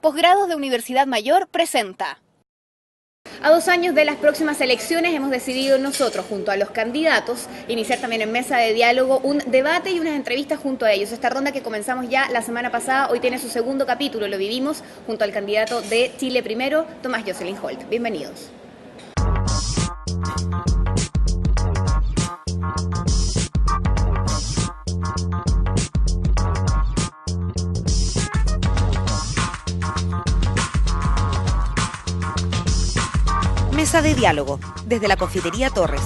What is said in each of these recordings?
Posgrados de Universidad Mayor presenta. A 2 años de las próximas elecciones hemos decidido nosotros, junto a los candidatos, iniciar también en mesa de diálogo un debate y unas entrevistas junto a ellos. Esta ronda que comenzamos ya la semana pasada, hoy tiene su segundo capítulo, lo vivimos junto al candidato de Chile Primero, Tomás Jocelyn Holt. Bienvenidos. Mesa de diálogo, desde la Confitería Torres.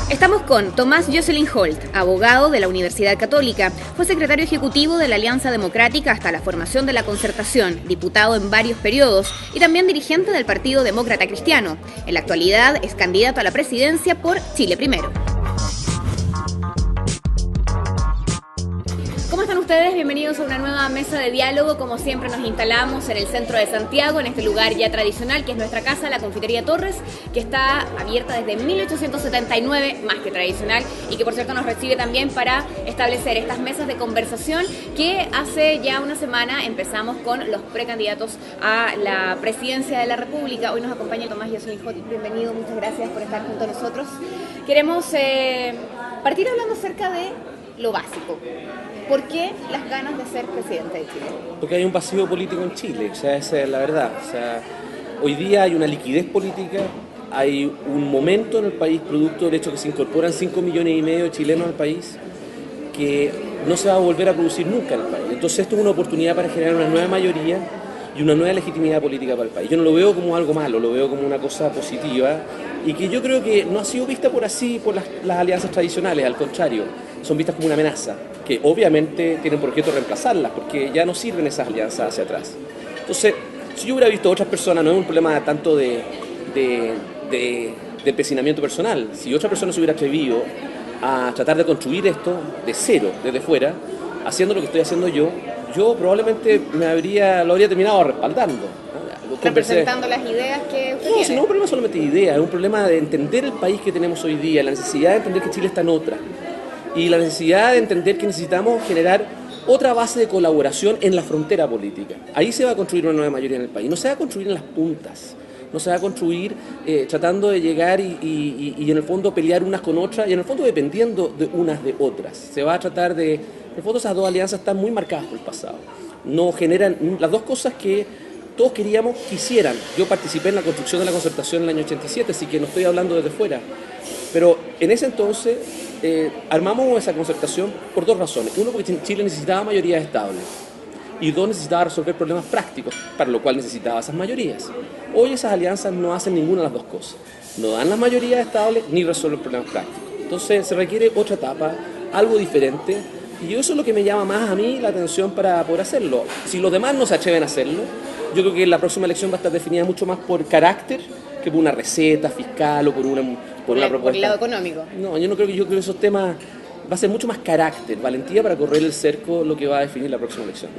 Estamos con Tomás Jocelyn Holt, abogado de la Universidad Católica. Fue secretario ejecutivo de la Alianza Democrática hasta la formación de la Concertación, diputado en varios periodos y también dirigente del Partido Demócrata Cristiano. En la actualidad es candidato a la presidencia por Chile Primero. ¿Cómo están ustedes? Bienvenidos a una nueva mesa de diálogo. Como siempre nos instalamos en el centro de Santiago, en este lugar ya tradicional que es nuestra casa, la Confitería Torres, que está abierta desde 1879, más que tradicional, y que por cierto nos recibe también para establecer estas mesas de conversación que hace ya una semana empezamos con los precandidatos a la presidencia de la República. Hoy nos acompaña Tomás Jocelyn Holt. Bienvenido, muchas gracias por estar junto a nosotros. Queremos partir hablando acerca de lo básico. ¿Por qué las ganas de ser presidente de Chile? Porque hay un vacío político en Chile, o sea, esa es la verdad. O sea, hoy día hay una liquidez política, hay un momento en el país, producto del hecho que se incorporan 5,5 millones de chilenos al país, que no se va a volver a producir nunca en el país. Entonces esto es una oportunidad para generar una nueva mayoría y una nueva legitimidad política para el país. Yo no lo veo como algo malo, lo veo como una cosa positiva y que yo creo que no ha sido vista por las alianzas tradicionales, al contrario, son vistas como una amenaza, que obviamente tienen por objeto reemplazarlas, porque ya no sirven esas alianzas hacia atrás. Entonces, si yo hubiera visto a otras personas, no es un problema tanto de empecinamiento personal, si otra persona se hubiera atrevido a tratar de construir esto de cero, desde fuera, haciendo lo que estoy haciendo yo probablemente lo habría terminado respaldando. Representando las ideas que usted tiene. No, si no es un problema solamente de ideas, es un problema de entender el país que tenemos hoy día, la necesidad de entender que Chile está en otra. Y la necesidad de entender que necesitamos generar otra base de colaboración en la frontera política. Ahí se va a construir una nueva mayoría en el país. No se va a construir en las puntas, no se va a construir tratando de llegar y en el fondo pelear unas con otras y en el fondo dependiendo de unas de otras. Se va a tratar de... En el fondo esas dos alianzas están muy marcadas por el pasado. No generan las dos cosas que todos quisieran. Yo participé en la construcción de la Concertación en el año 87, así que no estoy hablando desde fuera. Pero en ese entonces armamos esa concertación por dos razones. Uno, porque Chile necesitaba mayorías estables. Y dos, necesitaba resolver problemas prácticos, para lo cual necesitaba esas mayorías. Hoy esas alianzas no hacen ninguna de las dos cosas. No dan las mayorías estables ni resuelven problemas prácticos. Entonces se requiere otra etapa, algo diferente. Y eso es lo que me llama más a mí la atención para poder hacerlo. Si los demás no se atreven a hacerlo, yo creo que la próxima elección va a estar definida mucho más por carácter que por una receta fiscal o por una propuesta. Por el lado económico. No, yo creo que esos temas va a ser mucho más carácter, valentía para correr el cerco, lo que va a definir la próxima elección.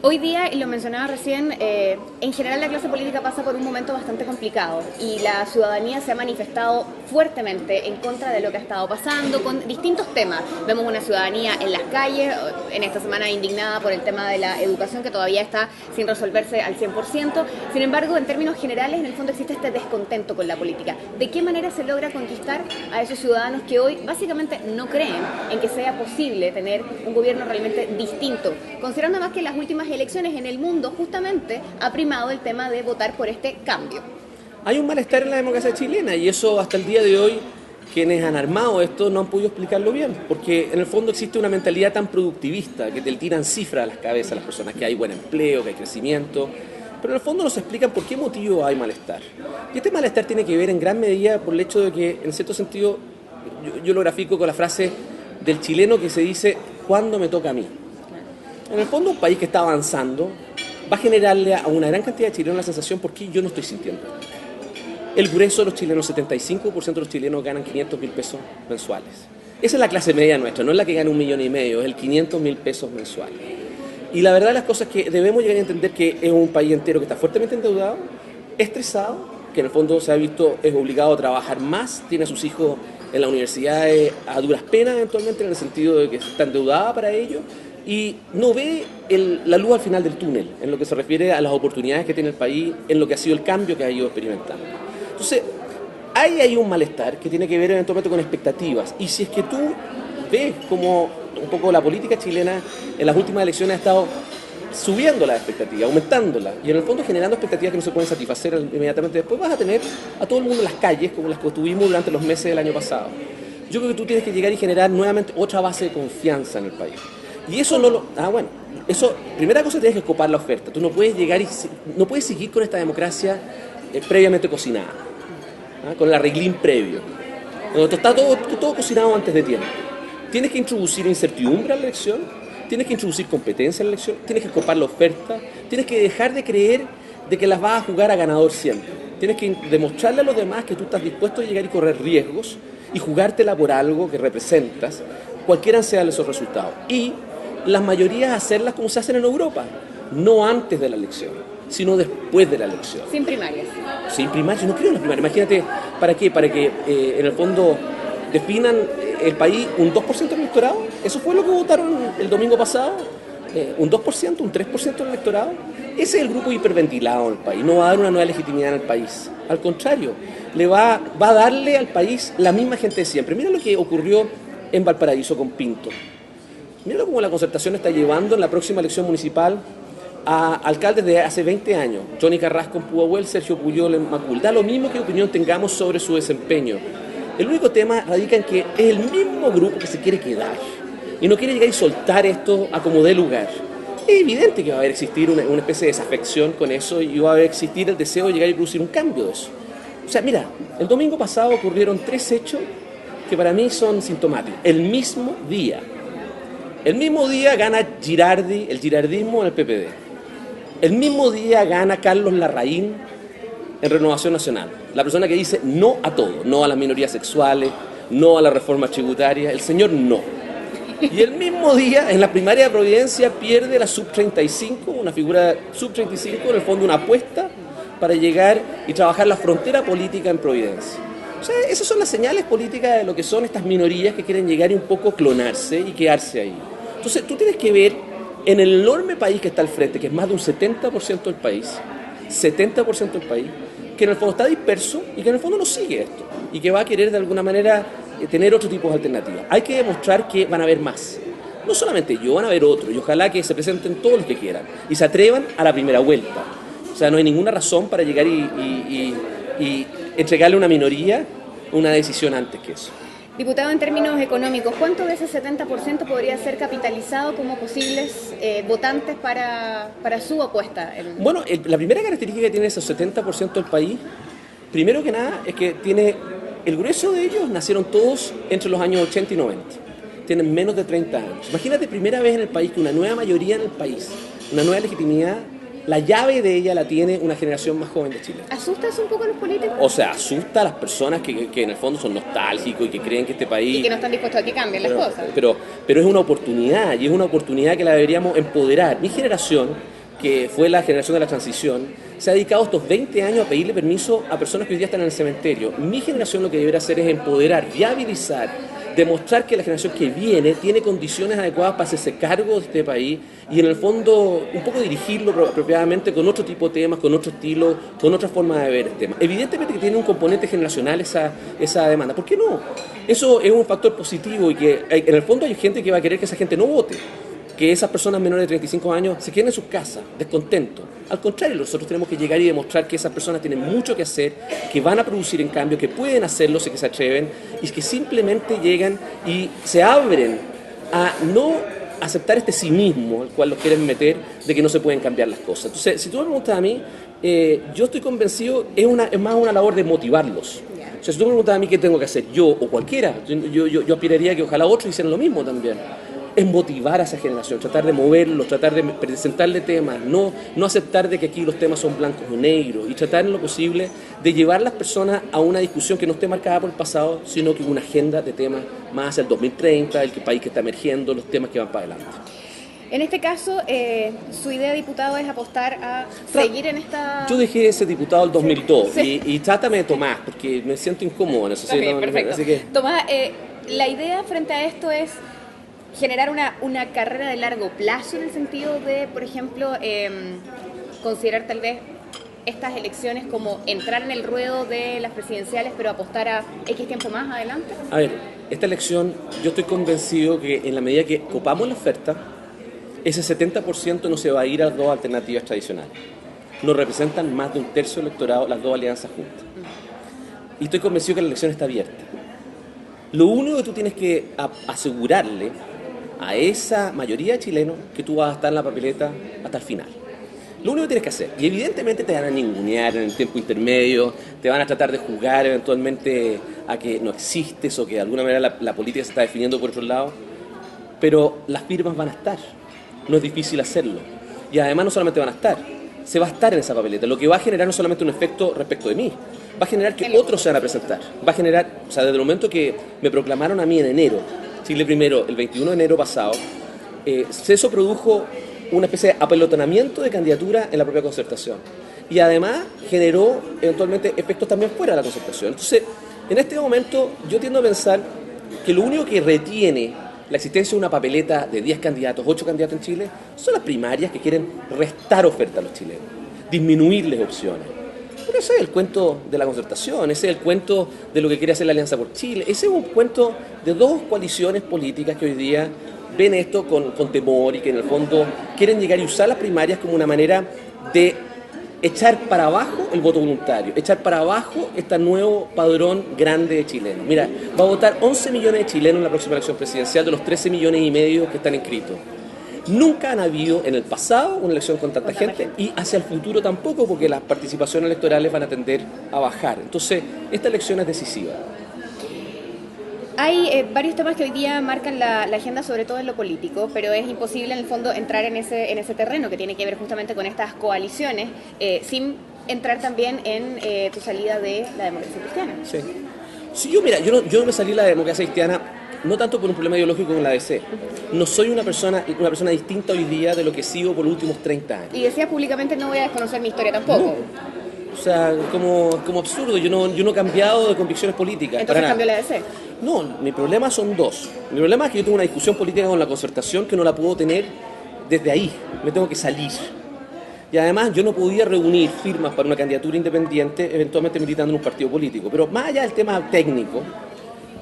Hoy día, y lo mencionaba recién, en general la clase política pasa por un momento bastante complicado y la ciudadanía se ha manifestado fuertemente en contra de lo que ha estado pasando con distintos temas. Vemos una ciudadanía en las calles, en esta semana indignada por el tema de la educación que todavía está sin resolverse al 100%. Sin embargo, en términos generales, en el fondo existe este descontento con la política. ¿De qué manera se logra conquistar a esos ciudadanos que hoy básicamente no creen en que sea posible tener un gobierno realmente distinto? Considerando más que las últimas elecciones en el mundo justamente ha primado el tema de votar por este cambio. Hay un malestar en la democracia chilena y eso hasta el día de hoy quienes han armado esto no han podido explicarlo bien, porque en el fondo existe una mentalidad tan productivista que te tiran cifras a las cabezas a las personas, que hay buen empleo, que hay crecimiento, pero en el fondo no se explican por qué motivo hay malestar. Y este malestar tiene que ver en gran medida por el hecho de que, en cierto sentido, yo lo grafico con la frase del chileno que se dice, ¿cuándo me toca a mí? En el fondo, un país que está avanzando va a generarle a una gran cantidad de chilenos la sensación por qué yo no estoy sintiendo. El grueso de los chilenos, 75% de los chilenos ganan 500.000 pesos mensuales. Esa es la clase media nuestra, no es la que gana 1,5 millones, es el 500.000 pesos mensuales. Y la verdad de las cosas es que debemos llegar a entender que es un país entero que está fuertemente endeudado, estresado, que en el fondo se ha visto es obligado a trabajar más, tiene a sus hijos en la universidad a duras penas eventualmente, en el sentido de que está endeudada para ello, y no ve la luz al final del túnel, en lo que se refiere a las oportunidades que tiene el país, en lo que ha sido el cambio que ha ido experimentando. Entonces, hay ahí un malestar que tiene que ver eventualmente con expectativas, y si es que tú ves como un poco la política chilena en las últimas elecciones ha estado subiendo las expectativas, aumentándolas, y en el fondo generando expectativas que no se pueden satisfacer inmediatamente después, vas a tener a todo el mundo en las calles como las que tuvimos durante los meses del año pasado. Yo creo que tú tienes que llegar y generar nuevamente otra base de confianza en el país. Y eso no lo... primera cosa, tienes que copar la oferta. Tú no puedes llegar y no puedes seguir con esta democracia previamente cocinada, con el arreglín previo. Cuando está todo cocinado antes de tiempo. Tienes que introducir incertidumbre a la elección, tienes que introducir competencia en la elección, tienes que copar la oferta, tienes que dejar de creer de que las vas a jugar a ganador siempre. Tienes que demostrarle a los demás que tú estás dispuesto a llegar y correr riesgos y jugártela por algo que representas, cualquiera sean esos resultados. Y las mayorías hacerlas como se hacen en Europa, no antes de la elección, sino después de la elección. Sin primarias. Sin primarias, yo no creo en las primarias. Imagínate, ¿para qué? Para que en el fondo definan el país un 2% del electorado. Eso fue lo que votaron el domingo pasado. Un 2%, un 3% del electorado. Ese es el grupo hiperventilado del país. No va a dar una nueva legitimidad en el país. Al contrario, va a darle al país la misma gente de siempre. Mira lo que ocurrió en Valparaíso con Pinto. Mira cómo la Concertación está llevando en la próxima elección municipal a alcaldes de hace 20 años. Johnny Carrasco en Pudahuel, Sergio Puyol en Macul. Da lo mismo que opinión tengamos sobre su desempeño. El único tema radica en que es el mismo grupo que se quiere quedar y no quiere llegar y soltar esto a como dé lugar. Es evidente que va a existir una especie de desafección con eso y va a existir el deseo de llegar y producir un cambio de eso. O sea, mira, el domingo pasado ocurrieron 3 hechos que para mí son sintomáticos. El mismo día gana Girardi, el girardismo en el PPD. El mismo día gana Carlos Larraín en Renovación Nacional. La persona que dice no a todo, no a las minorías sexuales, no a la reforma tributaria, el señor no. Y el mismo día, en la primaria de Providencia, pierde la sub-35, una figura sub-35, en el fondo una apuesta para llegar y trabajar la frontera política en Providencia. O sea, esas son las señales políticas de lo que son estas minorías que quieren llegar y un poco clonarse y quedarse ahí. Entonces, tú tienes que ver en el enorme país que está al frente, que es más de un 70% del país, que en el fondo está disperso y que en el fondo no sigue esto y que va a querer de alguna manera tener otro tipo de alternativas. Hay que demostrar que van a haber más. No solamente yo, van a haber otros y ojalá que se presenten todos los que quieran y se atrevan a la primera vuelta. O sea, no hay ninguna razón para llegar y entregarle a una minoría una decisión antes que eso. Diputado, en términos económicos, ¿cuánto de ese 70% podría ser capitalizado como posibles votantes para su apuesta? Bueno, la primera característica que tiene ese 70% del país, primero que nada, es que tiene el grueso de ellos nacieron todos entre los años 80 y 90. Tienen menos de 30 años. Imagínate, primera vez en el país que una nueva mayoría en el país, una nueva legitimidad, la llave de ella la tiene una generación más joven de Chile. ¿Asusta eso un poco a los políticos? O sea, asusta a las personas que en el fondo son nostálgicos y que creen que este país... Y que no están dispuestos a que cambien las cosas. Pero es una oportunidad, y es una oportunidad que la deberíamos empoderar. Mi generación, que fue la generación de la transición, se ha dedicado estos 20 años a pedirle permiso a personas que hoy día están en el cementerio. Mi generación lo que debería hacer es empoderar, viabilizar, demostrar que la generación que viene tiene condiciones adecuadas para hacerse cargo de este país y en el fondo un poco dirigirlo apropiadamente con otro tipo de temas, con otro estilo, con otra forma de ver el tema. Evidentemente que tiene un componente generacional esa demanda. ¿Por qué no? Eso es un factor positivo y que en el fondo hay gente que va a querer que esa gente no vote, que esas personas menores de 35 años se queden en sus casas, descontentos. Al contrario, nosotros tenemos que llegar y demostrar que esas personas tienen mucho que hacer, que van a producir en cambio, que pueden hacerlo si que se atreven y que simplemente llegan y se abren a no aceptar este cinismo al cual los quieren meter de que no se pueden cambiar las cosas. Entonces, si tú me preguntas a mí, yo estoy convencido, es más una labor de motivarlos. O sea, si tú me preguntas a mí qué tengo que hacer, yo o cualquiera, yo aspiraría que ojalá otros hicieran lo mismo también. Es motivar a esa generación, tratar de moverlos, tratar de presentarle temas, no aceptar de que aquí los temas son blancos o negros y tratar en lo posible de llevar a las personas a una discusión que no esté marcada por el pasado, sino que una agenda de temas más hacia el 2030, el país que está emergiendo, los temas que van para adelante. En este caso, su idea, diputado, es apostar a seguir en esta... Yo dejé ese diputado el 2002 sí. y trátame de Tomás, porque me siento incómodo en eso. Okay, perfecto. Tomás, la idea frente a esto es generar una carrera de largo plazo en el sentido de, por ejemplo, considerar tal vez estas elecciones como entrar en el ruedo de las presidenciales, pero apostar a X tiempo más adelante? A ver, esta elección yo estoy convencido que en la medida que copamos la oferta, ese 70% no se va a ir a las dos alternativas tradicionales. Nos representan más de un tercio del electorado las dos alianzas juntas. Y estoy convencido que la elección está abierta. Lo único que tú tienes que asegurarle a esa mayoría de chilenos que tú vas a estar en la papeleta hasta el final. Lo único que tienes que hacer, y evidentemente te van a ningunear en el tiempo intermedio, te van a tratar de juzgar eventualmente a que no existes o que de alguna manera la política se está definiendo por otro lado, pero las firmas van a estar, no es difícil hacerlo. Y además no solamente van a estar, se va a estar en esa papeleta, lo que va a generar no solamente un efecto respecto de mí, va a generar que otros se van a presentar, va a generar, o sea, desde el momento que me proclamaron a mí en enero, Chile Primero, el 21 de enero pasado, eso produjo una especie de apelotonamiento de candidatura en la propia concertación. Y además generó eventualmente efectos también fuera de la concertación. Entonces, en este momento yo tiendo a pensar que lo único que retiene la existencia de una papeleta de 10 candidatos, 8 candidatos en Chile, son las primarias que quieren restar oferta a los chilenos, disminuirles opciones. Pero ese es el cuento de la concertación, ese es el cuento de lo que quiere hacer la Alianza por Chile, ese es un cuento de dos coaliciones políticas que hoy día ven esto con temor y que en el fondo quieren llegar y usar las primarias como una manera de echar para abajo el voto voluntario, echar para abajo este nuevo padrón grande de chilenos. Mira, va a votar 11 millones de chilenos en la próxima elección presidencial de los 13 millones y medio que están inscritos. Nunca han habido en el pasado una elección con tanta gente y hacia el futuro tampoco, porque las participaciones electorales van a tender a bajar. Entonces, esta elección es decisiva. Hay varios temas que hoy día marcan la agenda, sobre todo en lo político, pero es imposible en el fondo entrar en ese terreno que tiene que ver justamente con estas coaliciones, sin entrar también en tu salida de la democracia cristiana. Sí. Sí, yo me salí de la democracia cristiana no tanto por un problema ideológico con la ADC. No soy una persona distinta hoy día de lo que sigo por los últimos 30 años. Y decías públicamente, no voy a desconocer mi historia tampoco. No. O sea, como absurdo, yo no he cambiado de convicciones políticas. ¿Entonces cambió la ADC? No, mi problema son dos. Mi problema es que yo tengo una discusión política con la concertación que no la puedo tener desde ahí, me tengo que salir. Y además yo no podía reunir firmas para una candidatura independiente, eventualmente militando en un partido político. Pero más allá del tema técnico,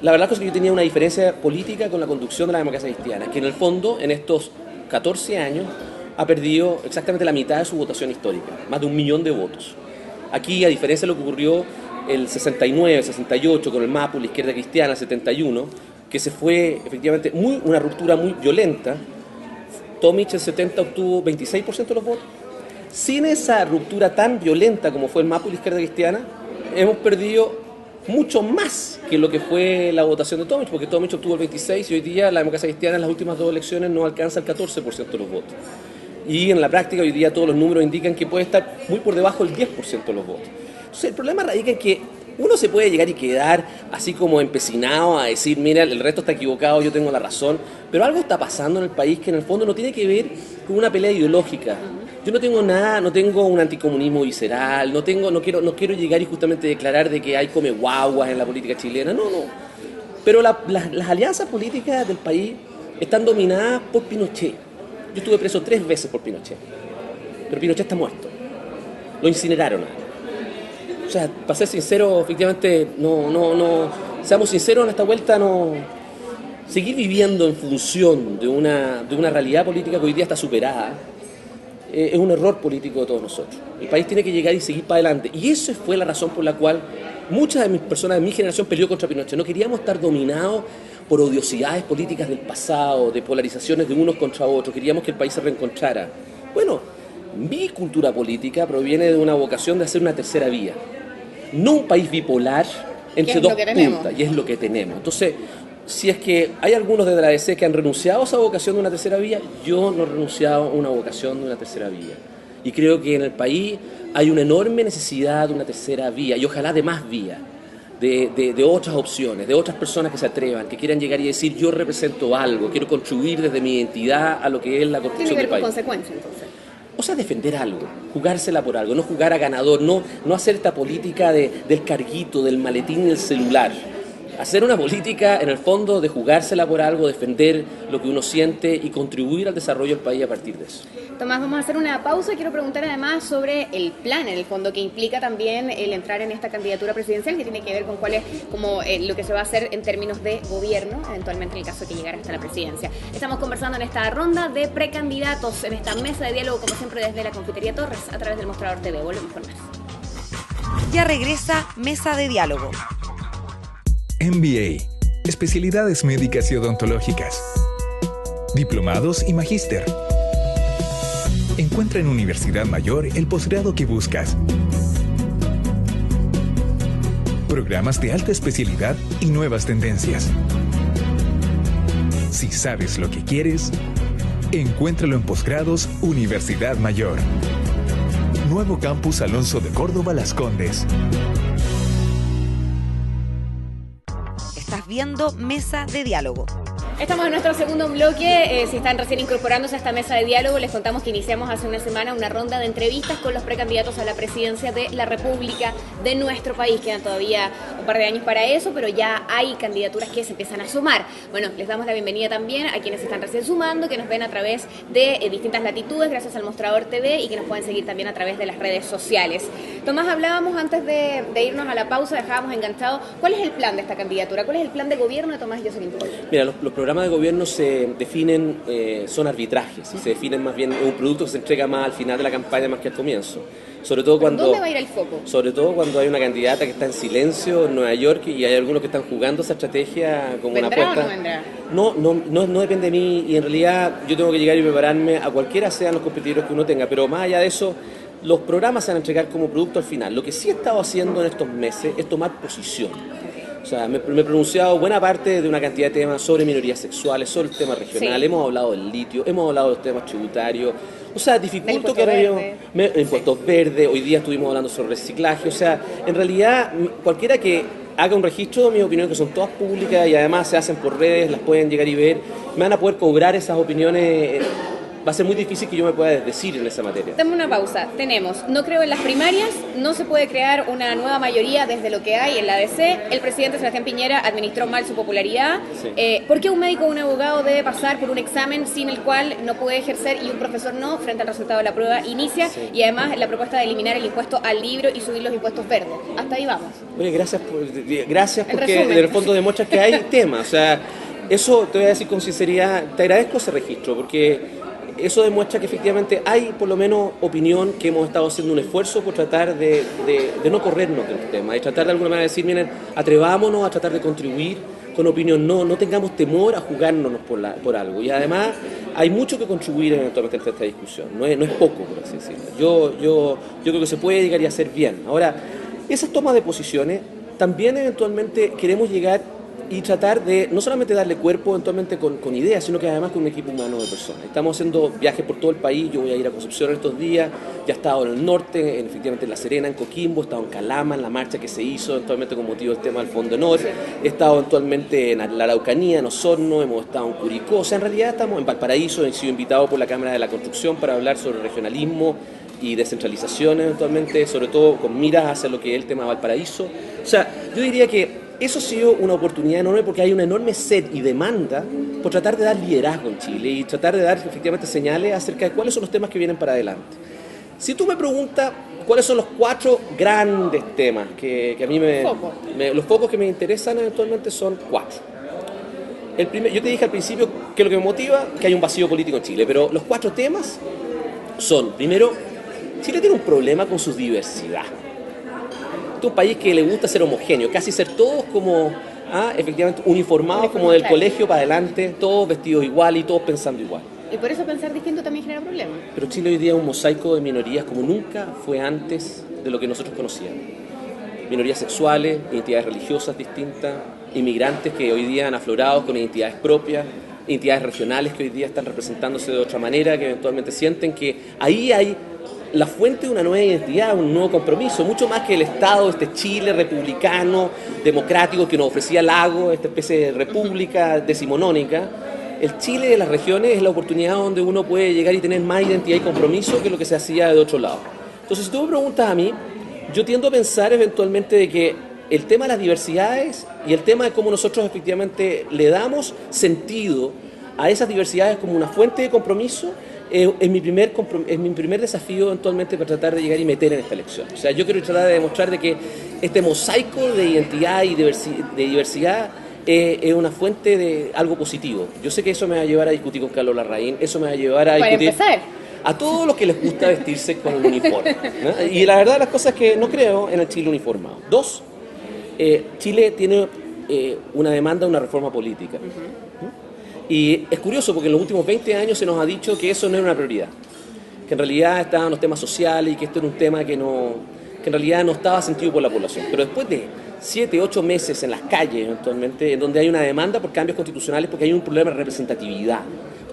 la verdad es que yo tenía una diferencia política con la conducción de la democracia cristiana, que en el fondo, en estos 14 años, ha perdido exactamente la mitad de su votación histórica, más de 1 millón de votos. Aquí, a diferencia de lo que ocurrió el 69, el 68, con el MAPU, la izquierda cristiana, el 71, que se fue efectivamente una ruptura muy violenta, Tomic el 70 obtuvo 26% de los votos. Sin esa ruptura tan violenta como fue el MAPU y la izquierda cristiana, hemos perdido mucho más que lo que fue la votación de Tomic, porque Tomic obtuvo el 26% y hoy día la democracia cristiana en las últimas 2 elecciones no alcanza el 14% de los votos. Y en la práctica hoy día todos los números indican que puede estar muy por debajo del 10% de los votos. Entonces el problema radica en que uno se puede llegar y quedar así como empecinado a decir, mira, el resto está equivocado, yo tengo la razón, pero algo está pasando en el país que en el fondo no tiene que ver con una pelea ideológica. Yo no tengo nada, no tengo un anticomunismo visceral, no quiero llegar y justamente declarar de que hay come guaguas en la política chilena, no. Pero las alianzas políticas del país están dominadas por Pinochet. Yo estuve preso 3 veces por Pinochet, pero Pinochet está muerto, lo incineraron. O sea, para ser sincero, efectivamente, seamos sinceros en esta vuelta, seguir viviendo en función de una realidad política que hoy día está superada, es un error político de todos nosotros. El país tiene que llegar y seguir para adelante, y esa fue la razón por la cual muchas de mis personas de mi generación peleó contra Pinochet. No queríamos estar dominados por odiosidades políticas del pasado, de polarizaciones de unos contra otros, queríamos que el país se reencontrara. Bueno, mi cultura política proviene de una vocación de hacer una tercera vía, no un país bipolar entre dos puntas, y es lo que tenemos. Entonces, si es que hay algunos de la ADC que han renunciado a esa vocación de una tercera vía, yo no he renunciado a una vocación de una tercera vía. Y creo que en el país hay una enorme necesidad de una tercera vía, y ojalá de más vías. De otras opciones, de otras personas que se atrevan, que quieran llegar y decir yo represento algo, quiero contribuir desde mi identidad a lo que es la construcción del país. Tiene que ver con consecuencias, entonces. O sea, defender algo, jugársela por algo, no jugar a ganador, no hacer esta política del carguito, del maletín y el celular. hacer una política en el fondo de jugársela por algo, defender lo que uno siente y contribuir al desarrollo del país a partir de eso. Tomás, vamos a hacer una pausa. Quiero preguntar además sobre el plan, en el fondo, que implica también el entrar en esta candidatura presidencial, que tiene que ver con cuál es lo que se va a hacer en términos de gobierno, eventualmente en el caso de que llegara hasta la presidencia. Estamos conversando en esta ronda de precandidatos, en esta mesa de diálogo, como siempre, desde la Confitería Torres, a través del Mostrador TV. Volvemos con más. Ya regresa Mesa de Diálogo. MBA, especialidades médicas y odontológicas, diplomados y magíster. Encuentra en Universidad Mayor el posgrado que buscas. Programas de alta especialidad y nuevas tendencias. Si sabes lo que quieres, encuéntralo en Posgrados Universidad Mayor. Nuevo Campus Alonso de Córdoba Las Condes. Estás viendo Mesa de Diálogo. Estamos en nuestro segundo bloque. Si están recién incorporándose a esta mesa de diálogo, les contamos que iniciamos hace una semana una ronda de entrevistas con los precandidatos a la presidencia de la República de nuestro país. Quedan todavía un par de años para eso, pero ya hay candidaturas que se empiezan a sumar. Bueno, les damos la bienvenida también a quienes están recién sumando, que nos ven a través de distintas latitudes, gracias al Mostrador TV, y que nos pueden seguir también a través de las redes sociales. Tomás, hablábamos antes de irnos a la pausa, dejábamos enganchado. ¿Cuál es el plan de esta candidatura? ¿Cuál es el plan de gobierno de Tomás Jocelyn Pol? Mira, los programas de gobierno se definen, son arbitrajes, se definen más bien, es un producto que se entrega más al final de la campaña más que al comienzo. Sobre todo cuando, ¿dónde va a ir el foco? Sobre todo cuando hay una candidata que está en silencio en Nueva York y hay algunos que están jugando esa estrategia como una apuesta. ¿Vendrá o no vendrá? No depende de mí, y en realidad yo tengo que llegar y prepararme a cualquiera sean los competidores que uno tenga, pero más allá de eso, los programas se van a entregar como producto al final. Lo que sí he estado haciendo en estos meses es tomar posición. O sea, me he pronunciado buena parte de una cantidad de temas sobre minorías sexuales, sobre el tema regional, sí. Hemos hablado del litio, hemos hablado de los temas tributarios, o sea, dificulto que ahora impuestos verdes, hoy día estuvimos hablando sobre reciclaje, o sea, en realidad cualquiera que haga un registro de mis opiniones, que son todas públicas y además se hacen por redes, las pueden llegar y ver, me van a poder cobrar esas opiniones. Va a ser muy difícil que yo me pueda desdecir en esa materia. Dame una pausa. Tenemos, no creo en las primarias, no se puede crear una nueva mayoría desde lo que hay en la ADC, el presidente Sebastián Piñera administró mal su popularidad. Sí. ¿Por qué un médico o un abogado debe pasar por un examen sin el cual no puede ejercer y un profesor no, frente al resultado de la prueba inicia? Sí. Y además la propuesta de eliminar el impuesto al libro y subir los impuestos verdes. Hasta ahí vamos. Oye, gracias porque en el fondo demuestras que hay temas. O sea, eso te voy a decir con sinceridad, te agradezco ese registro, porque eso demuestra que efectivamente hay por lo menos opinión, que hemos estado haciendo un esfuerzo por tratar de no corrernos del tema, de tratar de alguna manera de decir, miren, atrevámonos a tratar de contribuir con opinión, no tengamos temor a jugárnoslos por algo. Y además hay mucho que contribuir eventualmente en esta discusión, no es poco, por así decirlo. Yo creo que se puede llegar y hacer bien. Ahora, esas tomas de posiciones, también eventualmente queremos llegar y tratar de no solamente darle cuerpo eventualmente con ideas, sino que además con un equipo humano de personas. Estamos haciendo viajes por todo el país, yo voy a ir a Concepción en estos días, ya he estado en el norte, efectivamente en La Serena, en Coquimbo, he estado en Calama, en la marcha que se hizo eventualmente con motivo del tema del Fondo Honor, he estado eventualmente en la Araucanía, en Osorno, hemos estado en Curicó, o sea, en realidad estamos en Valparaíso, he sido invitado por la Cámara de la Construcción para hablar sobre regionalismo y descentralización eventualmente, sobre todo con miras hacia lo que es el tema de Valparaíso. O sea, yo diría que eso ha sido una oportunidad enorme porque hay una enorme sed y demanda por tratar de dar liderazgo en Chile y tratar de dar efectivamente señales acerca de cuáles son los temas que vienen para adelante. Si tú me preguntas cuáles son los 4 grandes temas que a mí los focos que me interesan eventualmente son 4. Yo te dije al principio que lo que me motiva que hay un vacío político en Chile, pero los 4 temas son, primero, Chile tiene un problema con su diversidad. Es un país que le gusta ser homogéneo, casi ser todos como, efectivamente, uniformados como del colegio para adelante, todos vestidos igual y todos pensando igual. Y por eso pensar distinto también genera problemas. Pero Chile hoy día es un mosaico de minorías como nunca fue antes de lo que nosotros conocíamos. Minorías sexuales, identidades religiosas distintas, inmigrantes que hoy día han aflorado con identidades propias, identidades regionales que hoy día están representándose de otra manera, que eventualmente sienten que ahí hay la fuente de una nueva identidad, un nuevo compromiso, mucho más que el Estado, este Chile republicano, democrático que nos ofrecía Lago, esta especie de república decimonónica. El Chile de las regiones es la oportunidad donde uno puede llegar y tener más identidad y compromiso que lo que se hacía de otro lado. Entonces, si tú me preguntas a mí, yo tiendo a pensar eventualmente de que el tema de las diversidades y el tema de cómo nosotros efectivamente le damos sentido a esas diversidades como una fuente de compromiso es mi primer desafío eventualmente para tratar de llegar y meter en esta elección. O sea, yo quiero tratar de demostrar de que este mosaico de identidad y de diversidad es una fuente de algo positivo. Yo sé que eso me va a llevar a discutir con Carlos Larraín, eso me va a llevar a discutir a todos los que les gusta vestirse con el uniforme, ¿no? Y la verdad las cosas es que no creo en el Chile uniformado. Dos, Chile tiene una demanda de una reforma política. Y es curioso porque en los últimos 20 años se nos ha dicho que eso no era una prioridad, que en realidad estaban los temas sociales y que esto era un tema que en realidad no estaba sentido por la población. Pero después de 7, 8 meses en las calles, eventualmente, en donde hay una demanda por cambios constitucionales, porque hay un problema de representatividad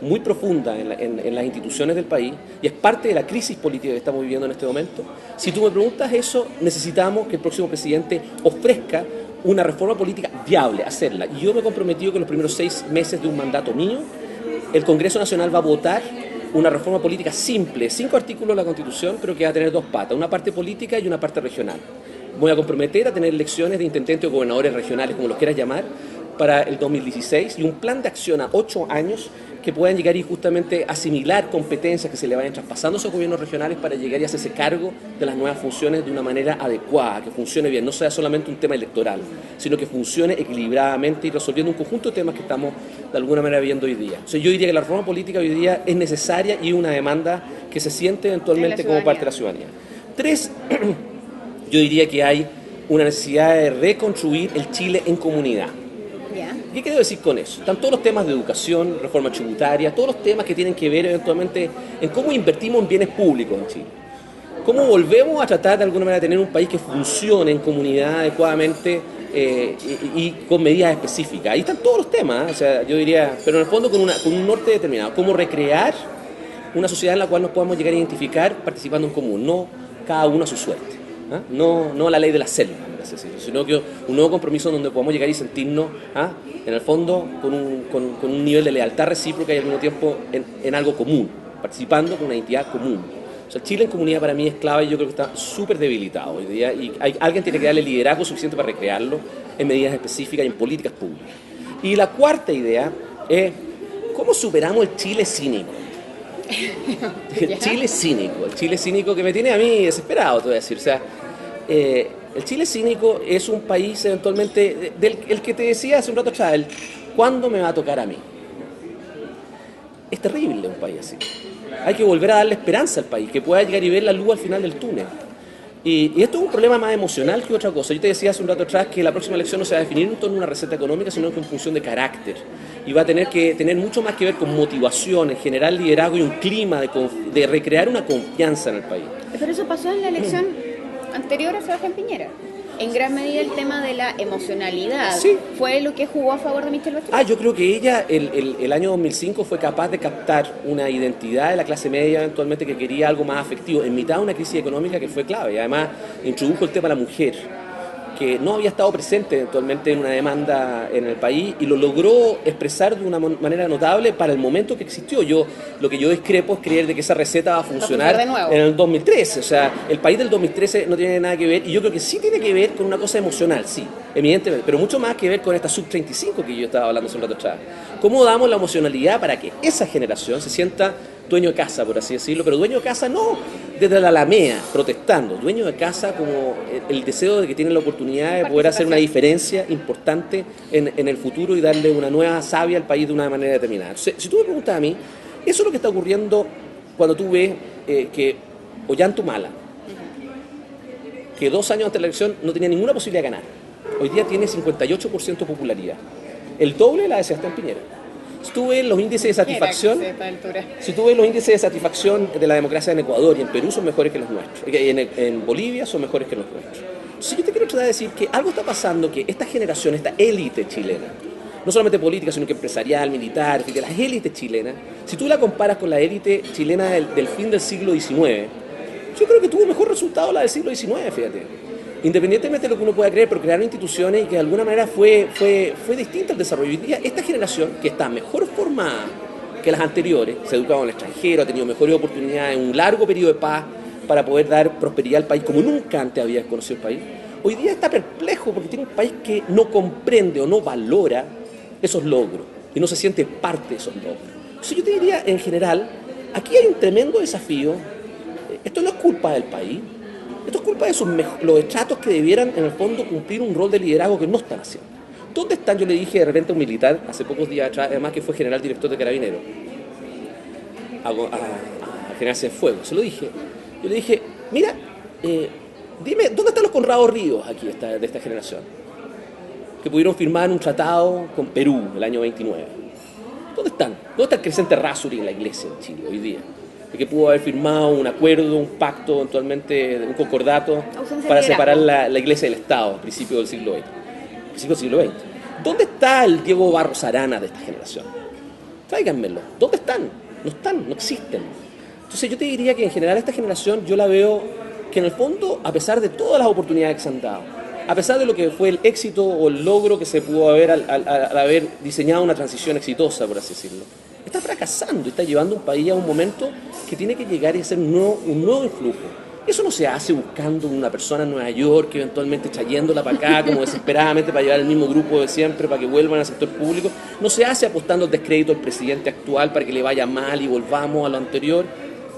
muy profunda en las instituciones del país, y es parte de la crisis política que estamos viviendo en este momento. Si tú me preguntas eso, necesitamos que el próximo presidente ofrezca una reforma política viable, hacerla. Y yo me he comprometido que en los primeros 6 meses de un mandato mío, el Congreso Nacional va a votar una reforma política simple, 5 artículos de la Constitución, pero que va a tener 2 patas, una parte política y una parte regional. Voy a comprometer a tener elecciones de intendentes o gobernadores regionales, como los quieras llamar, para el 2016, y un plan de acción a 8 años que puedan llegar y justamente asimilar competencias que se le vayan traspasando a esos gobiernos regionales para llegar y hacerse cargo de las nuevas funciones de una manera adecuada, que funcione bien, no sea solamente un tema electoral, sino que funcione equilibradamente y resolviendo un conjunto de temas que estamos de alguna manera viendo hoy día. O sea, yo diría que la reforma política hoy día es necesaria y una demanda que se siente eventualmente como parte de la ciudadanía. 3, yo diría que hay una necesidad de reconstruir el Chile en comunidad. ¿Qué quiero decir con eso? Están todos los temas de educación, reforma tributaria, todos los temas que tienen que ver eventualmente en cómo invertimos en bienes públicos en Chile. Cómo volvemos a tratar de alguna manera de tener un país que funcione en comunidad adecuadamente y con medidas específicas. Ahí están todos los temas, o sea, yo diría, pero en el fondo con un norte determinado. Cómo recrear una sociedad en la cual nos podamos llegar a identificar participando en común, no cada uno a su suerte. No la ley de la selva, sino que un nuevo compromiso donde podamos llegar y sentirnos, en el fondo, con un nivel de lealtad recíproca y al mismo tiempo en algo común, participando con una identidad común. O sea, Chile en comunidad para mí es clave y yo creo que está súper debilitado hoy día y alguien tiene que darle liderazgo suficiente para recrearlo en medidas específicas y en políticas públicas. Y la cuarta idea es cómo superamos el Chile cínico. El Chile cínico que me tiene a mí desesperado, te voy a decir. O sea, el Chile cínico es un país eventualmente, el que te decía hace un rato atrás, ¿cuándo me va a tocar a mí? Es terrible un país así. Hay que volver a darle esperanza al país, que pueda llegar y ver la luz al final del túnel. Y esto es un problema más emocional que otra cosa. Yo te decía hace un rato atrás que la próxima elección no se va a definir en torno a una receta económica, sino que en función de carácter. Y va a tener que tener mucho más que ver con motivación, en generar liderazgo y un clima de recrear una confianza en el país. Pero eso pasó en la elección anterior a Sebastián Piñera. En gran medida el tema de la emocionalidad fue lo que jugó a favor de Michelle Bachelet. Yo creo que ella el año 2005 fue capaz de captar una identidad de la clase media eventualmente que quería algo más afectivo en mitad de una crisis económica que fue clave. Y además introdujo el tema de la mujer, que no había estado presente eventualmente en una demanda en el país y lo logró expresar de una manera notable para el momento que existió. Lo que yo discrepo es creer de que esa receta va a funcionar en el 2013. O sea, el país del 2013 no tiene nada que ver y yo creo que sí tiene que ver con una cosa emocional, sí, evidentemente, pero mucho más que ver con esta sub-35 que yo estaba hablando hace un rato atrás. ¿Cómo damos la emocionalidad para que esa generación se sienta dueño de casa, por así decirlo, pero dueño de casa no desde la Alameda protestando, dueño de casa como el deseo de que tienen la oportunidad de poder hacer una diferencia importante en el futuro y darle una nueva savia al país de una manera determinada. Entonces, si tú me preguntas a mí, eso es lo que está ocurriendo cuando tú ves que Ollanta-Humala, que 2 años antes de la elección no tenía ninguna posibilidad de ganar, hoy día tiene 58% de popularidad, el doble de la de Sebastián Piñera. Si tú ves los índices de satisfacción, de la democracia en Ecuador y en Perú son mejores que los nuestros, en Bolivia son mejores que los nuestros. Entonces yo te quiero tratar de decir que algo está pasando, que esta generación, esta élite chilena, no solamente política, sino que empresarial, militar, de las élites chilenas, si tú la comparas con la élite chilena del fin del siglo XIX, yo creo que tuvo mejor resultado la del siglo XIX, fíjate. Independientemente de lo que uno pueda creer, pero crearon instituciones y que de alguna manera fue distinto el desarrollo. Hoy día esta generación, que está mejor formada que las anteriores, se ha educado en el extranjero, ha tenido mejores oportunidades en un largo periodo de paz para poder dar prosperidad al país como nunca antes había conocido el país. hoy día está perplejo porque tiene un país que no comprende o no valora esos logros y no se siente parte de esos logros. Entonces yo te diría, en general, aquí hay un tremendo desafío. Esto no es culpa del país, esto es culpa de los estratos que debieran, en el fondo, cumplir un rol de liderazgo que no están haciendo. ¿Dónde están? Yo le dije de repente a un militar, hace pocos días atrás, además que fue general director de Carabineros, a general Cienfuegos, se lo dije. Yo le dije, mira, dime, ¿dónde están los Conrado Ríos aquí de esta generación? Que pudieron firmar un tratado con Perú el año 29. ¿Dónde están? ¿Dónde está el Crescente Razzuri en la iglesia en Chile hoy día? El que pudo haber firmado un acuerdo, un pacto, eventualmente un concordato para separar la iglesia del Estado a principios del siglo XX. ¿Dónde está el Diego Barros Arana de esta generación? Tráiganmelo. ¿Dónde están? No están, no existen. Entonces yo te diría que en general esta generación yo la veo que en el fondo, a pesar de todas las oportunidades que se han dado, a pesar de lo que fue el éxito o el logro que se pudo haber al haber diseñado una transición exitosa, por así decirlo, está fracasando y está llevando un país a un momento que tiene que llegar y hacer un nuevo influjo. Eso no se hace buscando una persona en Nueva York, que eventualmente trayéndola para acá como desesperadamente para llevar el mismo grupo de siempre, para que vuelvan al sector público. No se hace apostando al descrédito del presidente actual para que le vaya mal y volvamos a lo anterior.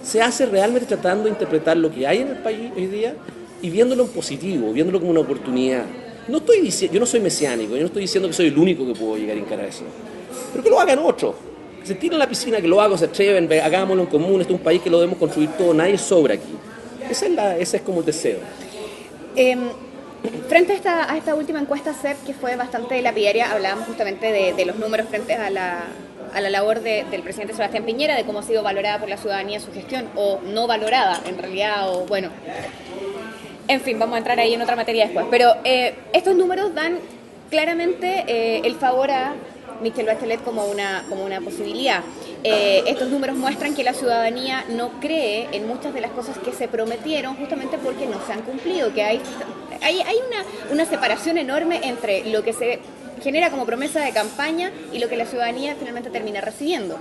Se hace realmente tratando de interpretar lo que hay en el país hoy día y viéndolo en positivo, viéndolo como una oportunidad. Yo no soy mesiánico, yo no estoy diciendo que soy el único que puedo llegar a encarar eso. Pero que lo hagan otros. Que se tiren a la piscina, que lo hagan, se atreven, hagámoslo en común. Este es un país que lo debemos construir todo, nadie sobra aquí. Ese es como el deseo. Frente a esta última encuesta CEP, que fue bastante lapidaria, hablábamos justamente de los números frente a la labor del presidente Sebastián Piñera, de cómo ha sido valorada por la ciudadanía su gestión, o no valorada en realidad, o bueno, en fin, vamos a entrar ahí en otra materia después. Pero estos números dan claramente el favor a Michelle Bachelet como una posibilidad. Estos números muestran que la ciudadanía no cree en muchas de las cosas que se prometieron justamente porque no se han cumplido, que hay una separación enorme entre lo que se genera como promesa de campaña y lo que la ciudadanía finalmente termina recibiendo.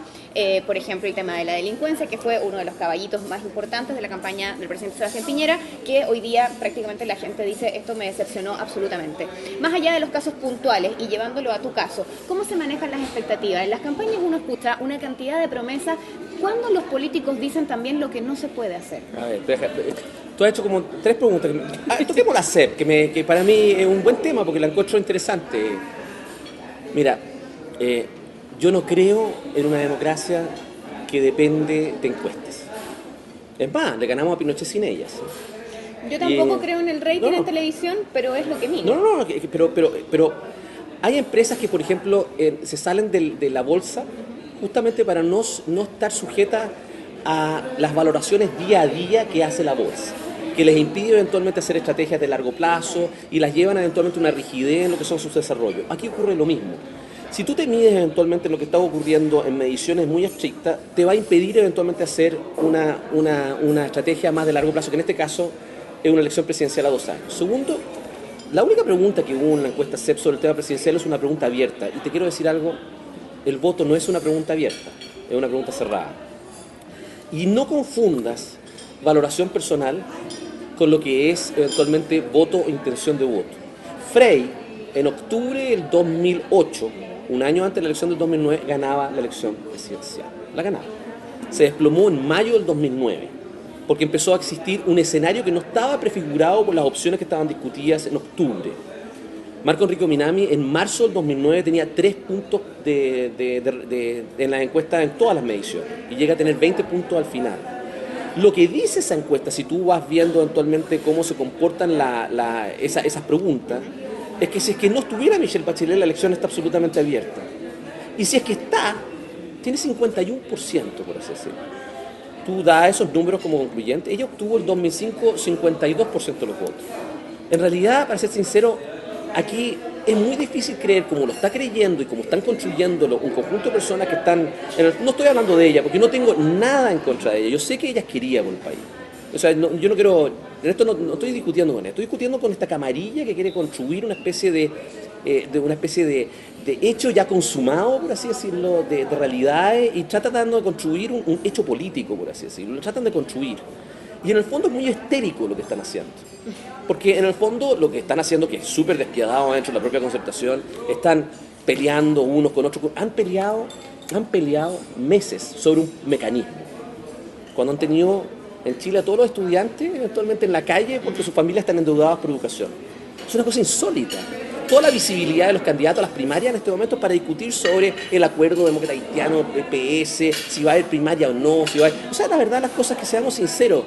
Por ejemplo, el tema de la delincuencia, que fue uno de los caballitos más importantes de la campaña del presidente Sebastián Piñera, que hoy día prácticamente la gente dice, esto me decepcionó absolutamente. Más allá de los casos puntuales y llevándolo a tu caso, ¿cómo se manejan las expectativas? En las campañas uno escucha una cantidad de promesas, cuando los políticos dicen también lo que no se puede hacer. A ver, tú has hecho como 3 preguntas. Toquemos la CEP, que para mí es un buen tema porque la encuentro interesante. Mira, yo no creo en una democracia que depende de encuestas. Es más, le ganamos a Pinochet sin ellas. Yo tampoco creo en el rating en televisión, pero es lo que miro. No, pero hay empresas que, por ejemplo, se salen de la bolsa justamente para no estar sujetas a las valoraciones día a día que hace la bolsa, que les impide eventualmente hacer estrategias de largo plazo y las llevan eventualmente a una rigidez en lo que son sus desarrollos. Aquí ocurre lo mismo. Si tú te mides eventualmente en lo que está ocurriendo en mediciones muy estrictas, te va a impedir eventualmente hacer una estrategia más de largo plazo, que en este caso es una elección presidencial a 2 años. Segundo, la única pregunta que hubo en la encuesta CEP sobre el tema presidencial es una pregunta abierta. Y te quiero decir algo, el voto no es una pregunta abierta, es una pregunta cerrada. Y no confundas valoración personal con lo que es eventualmente voto o intención de voto. Frey, en octubre del 2008, un año antes de la elección del 2009, ganaba la elección presidencial. La ganaba. Se desplomó en mayo del 2009, porque empezó a existir un escenario que no estaba prefigurado por las opciones que estaban discutidas en octubre. Marco Enrico Minami en marzo del 2009 tenía 3 puntos en la encuesta en todas las mediciones y llega a tener 20 puntos al final. Lo que dice esa encuesta, si tú vas viendo eventualmente cómo se comportan esas preguntas, es que si es que no estuviera Michelle Bachelet, la elección está absolutamente abierta. Y si es que está, tiene 51%, por así decirlo. Tú das esos números como concluyentes. Ella obtuvo el 2005 52% de los votos. En realidad, para ser sincero, aquí es muy difícil creer, como lo está creyendo y como están construyéndolo un conjunto de personas que están... No estoy hablando de ella, porque no tengo nada en contra de ella. Yo sé que ella quería por el país. O sea, yo no quiero... En esto no estoy discutiendo con ella. Estoy discutiendo con esta camarilla que quiere construir una especie de hecho ya consumado, por así decirlo, de realidades, y trata tratando de construir un hecho político, por así decirlo. Lo tratan de construir. Y en el fondo es muy histérico lo que están haciendo. Porque en el fondo lo que están haciendo, que es súper despiadado dentro de la propia concertación, están peleando unos con otros. Han peleado meses sobre un mecanismo. Cuando han tenido en Chile a todos los estudiantes eventualmente en la calle porque sus familias están endeudadas por educación. Es una cosa insólita. Toda la visibilidad de los candidatos a las primarias en este momento es para discutir sobre el acuerdo demócrata cristiano, PS, si va a haber primaria o no, si va a haber... O sea, la verdad, las cosas, que seamos sinceros,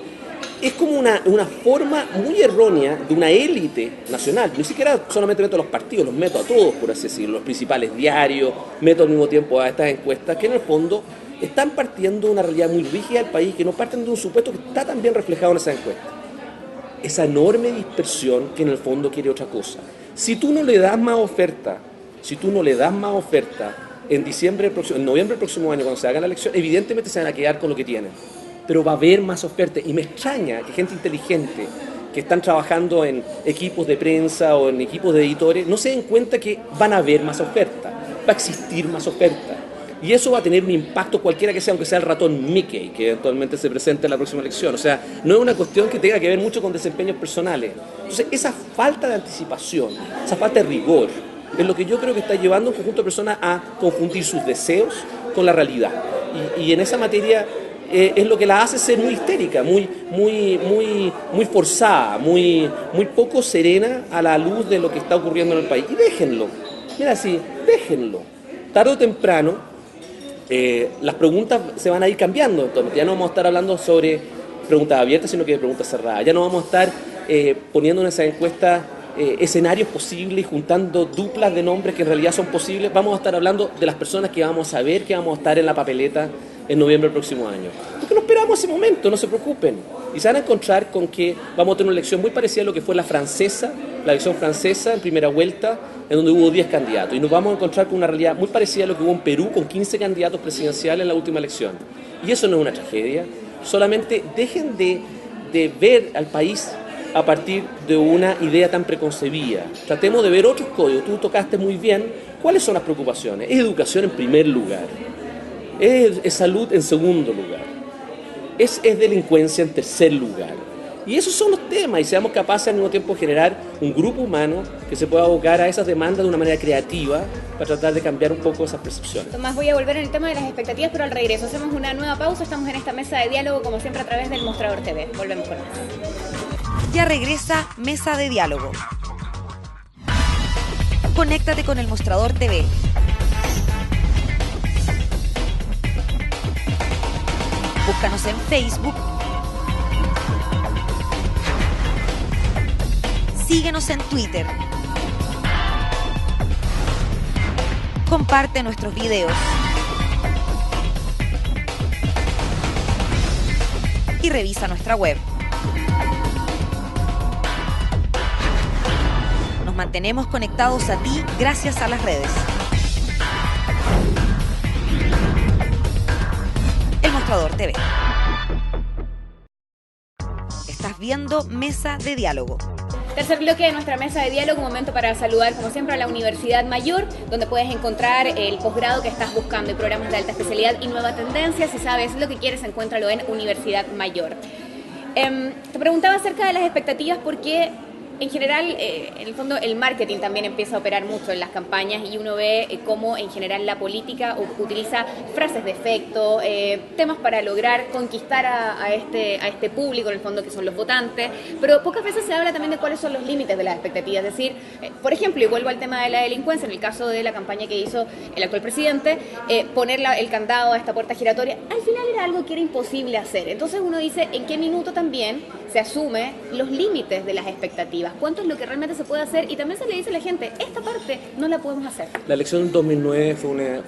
es como una forma muy errónea de una élite nacional. Ni siquiera solamente meto a los partidos, los meto a todos, por así decirlo, los principales diarios, meto al mismo tiempo a estas encuestas, que en el fondo están partiendo de una realidad muy rígida del país, que no parten de un supuesto que está también reflejado en esas encuestas. Esa enorme dispersión que en el fondo quiere otra cosa. Si tú no le das más oferta, en noviembre del próximo año, cuando se haga la elección, evidentemente se van a quedar con lo que tienen. Pero va a haber más oferta. Y me extraña que gente inteligente que están trabajando en equipos de prensa o en equipos de editores no se den cuenta que van a haber más oferta, va a existir más oferta. Y eso va a tener un impacto cualquiera que sea, aunque sea el ratón Mickey, que eventualmente se presente en la próxima elección. O sea, no es una cuestión que tenga que ver mucho con desempeños personales. Entonces, esa falta de anticipación, esa falta de rigor, es lo que yo creo que está llevando a un conjunto de personas a confundir sus deseos con la realidad. Y en esa materia es lo que la hace ser muy histérica, muy forzada, muy poco serena a la luz de lo que está ocurriendo en el país. Y déjenlo, mira así, déjenlo. Tarde o temprano, las preguntas se van a ir cambiando. Entonces, ya no vamos a estar hablando sobre preguntas abiertas, sino que de preguntas cerradas. Ya no vamos a estar poniendo en esa encuesta escenarios posibles y juntando duplas de nombres que en realidad son posibles. Vamos a estar hablando de las personas que vamos a ver, que vamos a estar en la papeleta en noviembre del próximo año. Porque no esperamos ese momento, no se preocupen. Y se van a encontrar con que vamos a tener una elección muy parecida a lo que fue la elección francesa en primera vuelta, en donde hubo 10 candidatos. Y nos vamos a encontrar con una realidad muy parecida a lo que hubo en Perú, con 15 candidatos presidenciales en la última elección. Y eso no es una tragedia. Solamente dejen de ver al país a partir de una idea tan preconcebida. Tratemos de ver otros códigos. Tú tocaste muy bien cuáles son las preocupaciones. Es educación en primer lugar. Es salud en segundo lugar. Es delincuencia en tercer lugar. Y esos son los temas, y seamos capaces al mismo tiempo de generar un grupo humano que se pueda abocar a esas demandas de una manera creativa para tratar de cambiar un poco esas percepciones. Tomás, voy a volver en el tema de las expectativas, pero al regreso hacemos una nueva pausa. Estamos en esta mesa de diálogo, como siempre, a través del Mostrador TV. Volvemos con más. Ya regresa Mesa de Diálogo. Conéctate con el Mostrador TV. Búscanos en Facebook. Síguenos en Twitter. Comparte nuestros videos. Y revisa nuestra web. Nos mantenemos conectados a ti gracias a las redes. El Mostrador TV. Estás viendo Mesa de Diálogo. Tercer bloque de nuestra mesa de diálogo, un momento para saludar como siempre a la Universidad Mayor, donde puedes encontrar el posgrado que estás buscando y programas de alta especialidad y nueva tendencia. Si sabes lo que quieres, encuéntralo en Universidad Mayor. Te preguntaba acerca de las expectativas porque en general, en el fondo, el marketing también empieza a operar mucho en las campañas y uno ve cómo en general la política utiliza frases de efecto, temas para lograr conquistar a este público, en el fondo, que son los votantes, pero pocas veces se habla también de cuáles son los límites de las expectativas. Es decir, por ejemplo, y vuelvo al tema de la delincuencia, en el caso de la campaña que hizo el actual presidente, poner el candado a esta puerta giratoria, al final era algo que era imposible hacer. Entonces uno dice, ¿en qué minuto también se asume los límites de las expectativas? ¿Cuánto es lo que realmente se puede hacer? Y también se le dice a la gente, esta parte no la podemos hacer. La elección del 2009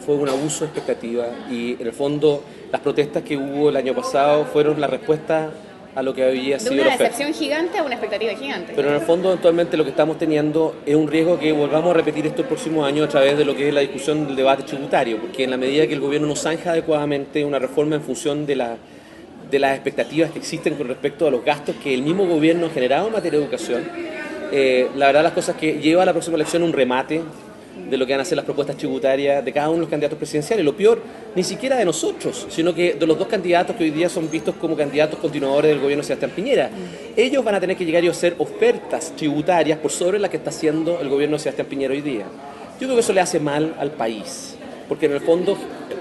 fue un abuso de expectativa y en el fondo las protestas que hubo el año pasado fueron la respuesta a lo que había sido la oferta. De una decepción gigante a una expectativa gigante. Pero en el fondo, actualmente lo que estamos teniendo es un riesgo que volvamos a repetir esto el próximo año a través de lo que es la discusión del debate tributario, porque en la medida que el gobierno no zanja adecuadamente una reforma en función de las expectativas que existen con respecto a los gastos que el mismo gobierno ha generado en materia de educación, la verdad las cosas que lleva a la próxima elección un remate de lo que van a ser las propuestas tributarias de cada uno de los candidatos presidenciales. Lo peor, ni siquiera de nosotros, sino que de los dos candidatos que hoy día son vistos como candidatos continuadores del gobierno de Sebastián Piñera. Ellos van a tener que llegar y hacer ofertas tributarias por sobre las que está haciendo el gobierno de Sebastián Piñera hoy día. Yo creo que eso le hace mal al país, porque en el fondo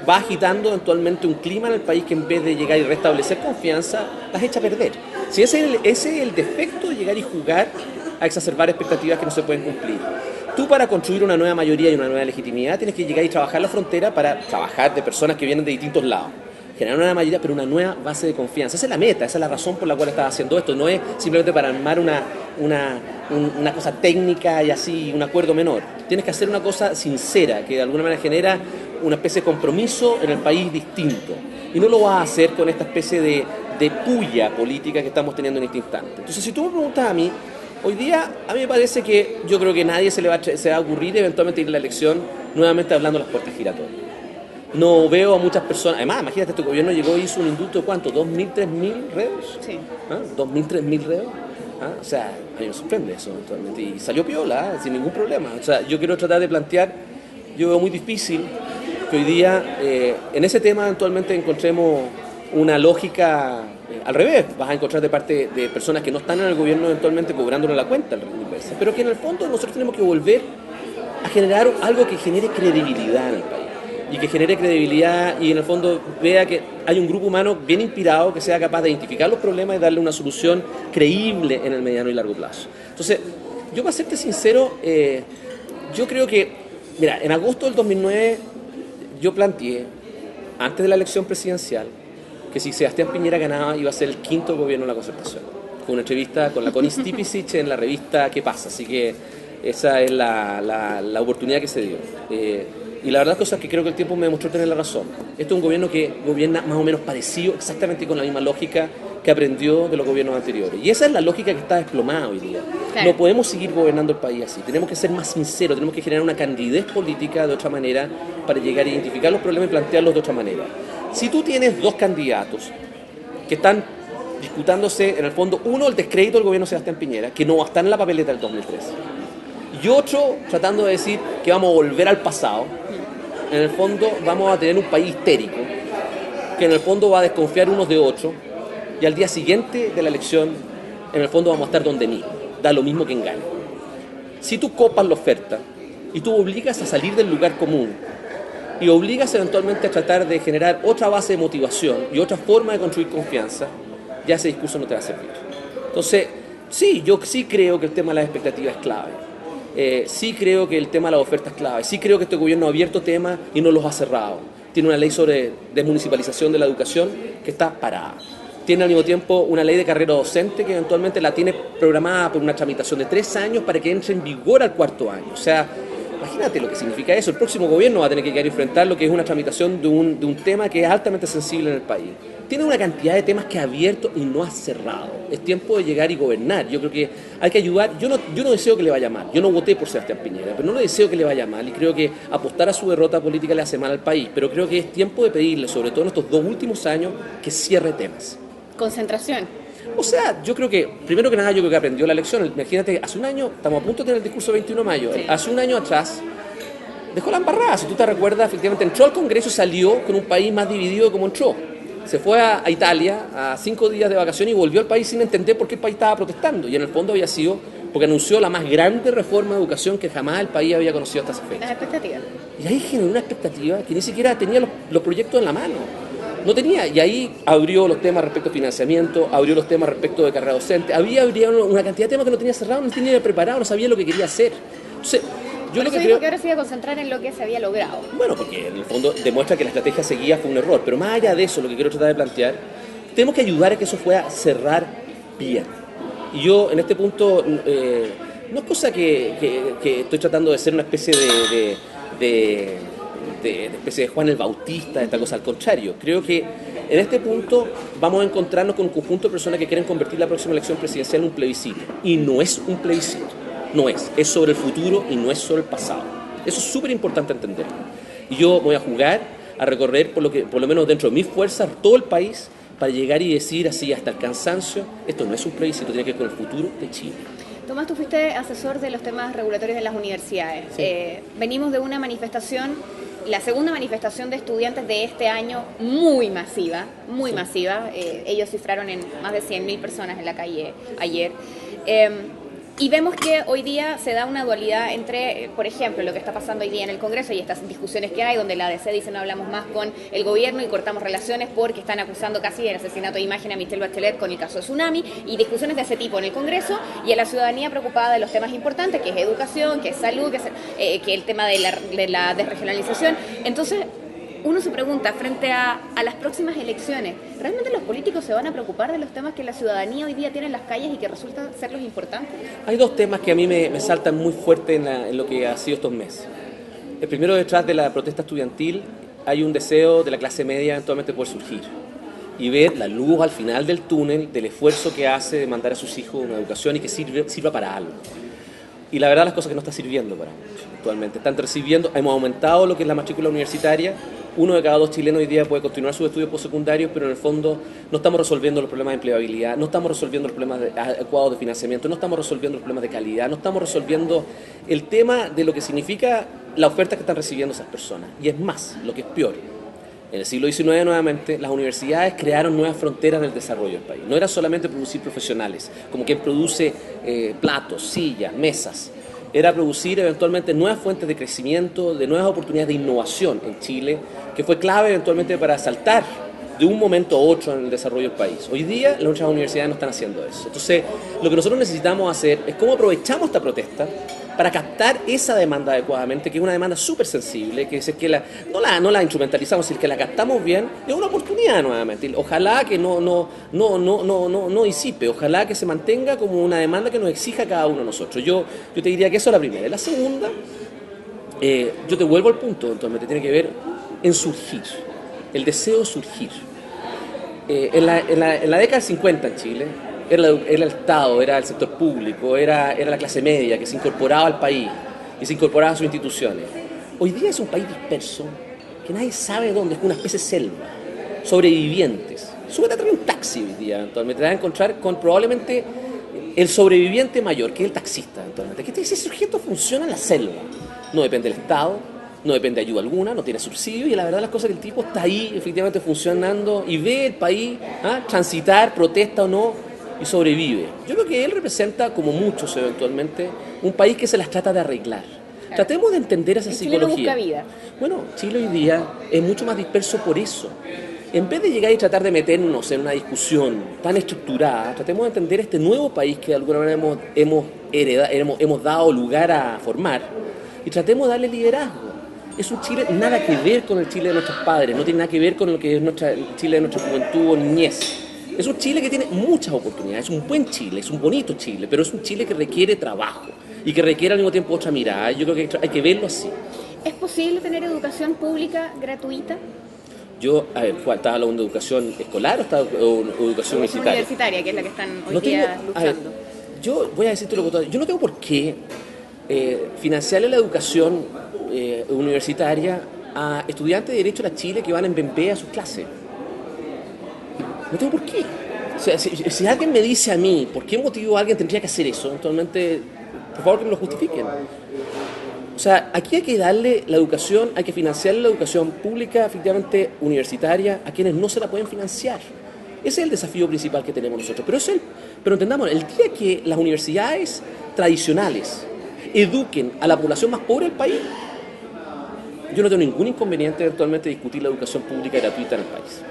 va agitando eventualmente un clima en el país que en vez de llegar y restablecer confianza, las echa a perder. Si ese es el defecto de llegar y jugar a exacerbar expectativas que no se pueden cumplir. Tú, para construir una nueva mayoría y una nueva legitimidad, tienes que llegar y trabajar la frontera para trabajar de personas que vienen de distintos lados. Generar una nueva mayoría, pero una nueva base de confianza. Esa es la meta, esa es la razón por la cual estás haciendo esto. No es simplemente para armar una cosa técnica y así, un acuerdo menor. Tienes que hacer una cosa sincera, que de alguna manera genera una especie de compromiso en el país distinto. Y no lo vas a hacer con esta especie de puya política que estamos teniendo en este instante. Entonces, si tú me preguntas a mí, hoy día a mí me parece que yo creo que nadie se va a ocurrir eventualmente ir a la elección nuevamente hablando de las puertas giratorias. No veo a muchas personas, además, imagínate, este gobierno llegó y hizo un indulto de ¿cuánto? ¿2.000, 3.000 reos? Sí. ¿Ah? ¿2.000, 3.000 reos? ¿Ah? O sea, a mí me sorprende eso, actualmente. Y salió piola, sin ningún problema. O sea, yo quiero tratar de plantear, yo veo muy difícil que hoy día en ese tema eventualmente encontremos una lógica al revés. Vas a encontrar de parte de personas que no están en el gobierno eventualmente cobrándole la cuenta al inversa, pero que en el fondo nosotros tenemos que volver a generar algo que genere credibilidad en el país y que genere credibilidad y en el fondo vea que hay un grupo humano bien inspirado que sea capaz de identificar los problemas y darle una solución creíble en el mediano y largo plazo. Entonces, yo, para serte sincero, yo creo que, mira, en agosto del 2009 yo planteé, antes de la elección presidencial, que si Sebastián Piñera ganaba iba a ser el quinto gobierno de la Concertación, con una entrevista con la Connie Stipicic en la revista ¿Qué pasa? Así que esa es la oportunidad que se dio. Y la verdad es que creo que el tiempo me demostró tener la razón. Este es un gobierno que gobierna más o menos parecido, exactamente con la misma lógica que aprendió de los gobiernos anteriores. Y esa es la lógica que está desplomada hoy día. Claro. No podemos seguir gobernando el país así. Tenemos que ser más sinceros, tenemos que generar una candidez política de otra manera para llegar a identificar los problemas y plantearlos de otra manera. Si tú tienes dos candidatos que están disputándose, en el fondo, uno, el descrédito del gobierno de Sebastián Piñera, que no va a estar en la papeleta del 2013, y otro tratando de decir que vamos a volver al pasado, en el fondo vamos a tener un país histérico, que en el fondo va a desconfiar unos de otros, y al día siguiente de la elección, en el fondo vamos a estar donde mismo, da lo mismo quien gane. Si tú copas la oferta y tú obligas a salir del lugar común y obligas eventualmente a tratar de generar otra base de motivación y otra forma de construir confianza, ya ese discurso no te va a servir. Entonces, sí, yo sí creo que el tema de las expectativas es clave. Sí creo que el tema de las ofertas es clave. Sí creo que este gobierno ha abierto temas y no los ha cerrado. Tiene una ley sobre desmunicipalización de la educación que está parada. Tiene al mismo tiempo una ley de carrera docente que eventualmente la tiene programada por una tramitación de 3 años para que entre en vigor al 4º año. O sea, imagínate lo que significa eso. El próximo gobierno va a tener que llegar a enfrentar lo que es una tramitación de un tema que es altamente sensible en el país. Tiene una cantidad de temas que ha abierto y no ha cerrado. Es tiempo de llegar y gobernar. Yo creo que hay que ayudar. Yo no deseo que le vaya mal. Yo no voté por Sebastián Piñera, pero no le deseo que le vaya mal. Y creo que apostar a su derrota política le hace mal al país. Pero creo que es tiempo de pedirle, sobre todo en estos 2 últimos años, que cierre temas. Concentración. O sea, yo creo que, primero que nada, yo creo que aprendió la lección. Imagínate, hace un año, estamos a punto de tener el discurso 21 de mayo. Sí. Hace un año atrás, dejó la embarrada. Si tú te recuerdas, efectivamente entró al Congreso y salió con un país más dividido como entró. Se fue a Italia a 5 días de vacaciones y volvió al país sin entender por qué el país estaba protestando. Y en el fondo había sido porque anunció la más grande reforma de educación que jamás el país había conocido hasta esa fecha. Las expectativas. Y ahí generó una expectativa que ni siquiera tenía los proyectos en la mano. No tenía, y ahí abrió los temas respecto a financiamiento, abrió los temas respecto de carrera docente, había una cantidad de temas que no tenía cerrado, no tenía preparado, no sabía lo que quería hacer. Entonces, yo lo que creo que ahora se iba a concentrar en lo que se había logrado. Bueno, porque en el fondo demuestra que la estrategia seguida fue un error, pero más allá de eso, lo que quiero tratar de plantear, tenemos que ayudar a que eso pueda cerrar bien. Y yo, en este punto, no es cosa que estoy tratando de ser una especie de especie de Juan el Bautista, esta cosa, al contrario. Creo que en este punto vamos a encontrarnos con un conjunto de personas que quieren convertir la próxima elección presidencial en un plebiscito. Y no es un plebiscito, no es sobre el futuro y no es sobre el pasado. Eso es súper importante entenderlo. Y yo voy a jugar, a recorrer por lo menos dentro de mis fuerzas todo el país para llegar y decir así hasta el cansancio, esto no es un plebiscito, tiene que ver con el futuro de Chile. Tomás, tú fuiste asesor de los temas regulatorios en las universidades. Sí. Venimos de una manifestación, la segunda manifestación de estudiantes de este año, muy masiva, muy masiva. Ellos cifraron en más de 100.000 personas en la calle ayer. Y vemos que hoy día se da una dualidad entre, por ejemplo, lo que está pasando hoy día en el Congreso y estas discusiones que hay, donde la ADC dice no hablamos más con el gobierno y cortamos relaciones porque están acusando casi del asesinato de imagen a Michelle Bachelet con el caso de Tsunami, y discusiones de ese tipo en el Congreso, y a la ciudadanía preocupada de los temas importantes, que es educación, que es salud, que el tema de la desregionalización. Entonces, uno se pregunta, frente a las próximas elecciones, ¿realmente los políticos se van a preocupar de los temas que la ciudadanía hoy día tiene en las calles y que resultan ser los importantes? Hay dos temas que a mí me saltan muy fuerte en lo que ha sido estos meses. El primero, detrás de la protesta estudiantil, hay un deseo de la clase media eventualmente por surgir y ver la luz al final del túnel del esfuerzo que hace de mandar a sus hijos una educación y que sirva para algo. Y la verdad, las cosas que no está sirviendo para muchos actualmente. Están recibiendo, hemos aumentado lo que es la matrícula universitaria. 1 de cada 2 chilenos hoy día puede continuar sus estudios postsecundarios, pero en el fondo no estamos resolviendo los problemas de empleabilidad, no estamos resolviendo los problemas adecuados de financiamiento, no estamos resolviendo los problemas de calidad, no estamos resolviendo el tema de lo que significa la oferta que están recibiendo esas personas. Y es más, lo que es peor, en el siglo XIX nuevamente las universidades crearon nuevas fronteras del desarrollo del país. No era solamente producir profesionales, como quien produce platos, sillas, mesas. Era producir eventualmente nuevas fuentes de crecimiento, de nuevas oportunidades de innovación en Chile, que fue clave eventualmente para saltar de un momento a otro en el desarrollo del país. Hoy día nuestras universidades no están haciendo eso. Entonces, lo que nosotros necesitamos hacer es cómo aprovechamos esta protesta para captar esa demanda adecuadamente, que es una demanda súper sensible, que es que no la instrumentalizamos, sino que la captamos bien, es una oportunidad nuevamente. Ojalá que no disipe, ojalá que se mantenga como una demanda que nos exija a cada uno de nosotros. Yo te diría que eso es la primera. Y la segunda, yo te vuelvo al punto, entonces tiene que ver en surgir, el deseo de surgir. En la década del 50 en Chile, era el Estado, era el sector público, era la clase media que se incorporaba al país y se incorporaba a sus instituciones. Hoy día es un país disperso, que nadie sabe dónde, es una especie de selva, sobrevivientes. Súbete a traer un taxi hoy día, entonces te vas a encontrar con probablemente el sobreviviente mayor, que es el taxista. Entonces, que ese sujeto funciona en la selva, no depende del Estado, no depende de ayuda alguna, no tiene subsidio, y la verdad las cosas que el tipo está ahí efectivamente funcionando y ve el país transitar, protesta o no, y sobrevive. Yo creo que él representa, como muchos eventualmente, un país que se las trata de arreglar. Claro. Tratemos de entender esa psicología. Chile no busca vida. Bueno, Chile hoy día es mucho más disperso por eso. En vez de llegar y tratar de meternos en una discusión tan estructurada, tratemos de entender este nuevo país que de alguna manera hemos dado lugar a formar, y tratemos de darle liderazgo. Es un Chile nada que ver con el Chile de nuestros padres, no tiene nada que ver con lo que es el Chile de nuestra juventud o niñez. Es un Chile que tiene muchas oportunidades, es un buen Chile, es un bonito Chile, pero es un Chile que requiere trabajo y que requiere al mismo tiempo otra mirada. Yo creo que hay que verlo así. ¿Es posible tener educación pública gratuita? ¿Estás hablando de educación escolar o educación universitaria? Universitaria, que es la que están hoy día luchando. Yo voy a decirte lo que yo no tengo por qué financiarle la educación universitaria a estudiantes de Derecho a Chile que van en BMP a sus clases. No tengo por qué. O sea, si alguien me dice a mí por qué motivo alguien tendría que hacer eso, actualmente, por favor que me lo justifiquen. O sea, aquí hay que darle la educación, hay que financiar la educación pública, efectivamente universitaria, a quienes no se la pueden financiar. Ese es el desafío principal que tenemos nosotros. Pero entendamos, el día que las universidades tradicionales eduquen a la población más pobre del país, yo no tengo ningún inconveniente eventualmente de discutir la educación pública gratuita en el país.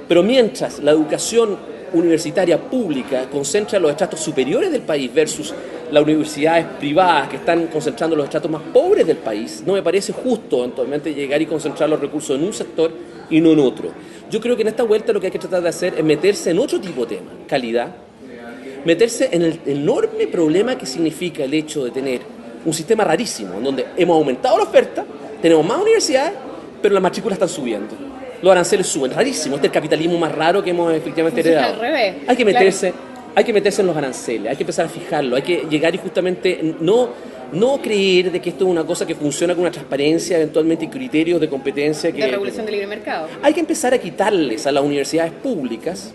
Pero mientras la educación universitaria pública concentra los estratos superiores del país versus las universidades privadas que están concentrando los estratos más pobres del país, no me parece justo eventualmente llegar y concentrar los recursos en un sector y no en otro. Yo creo que en esta vuelta lo que hay que tratar de hacer es meterse en otro tipo de tema, calidad, meterse en el enorme problema que significa el hecho de tener un sistema rarísimo, en donde hemos aumentado la oferta, tenemos más universidades, pero las matrículas están subiendo. Los aranceles suben, rarísimo, este es el capitalismo más raro que hemos efectivamente heredado. Al revés. Hay que meterse en los aranceles, hay que empezar a fijarlo, hay que llegar y justamente no creer de que esto es una cosa que funciona con una transparencia, eventualmente y criterios de competencia. De regulación del libre mercado. Hay que empezar a quitarles a las universidades públicas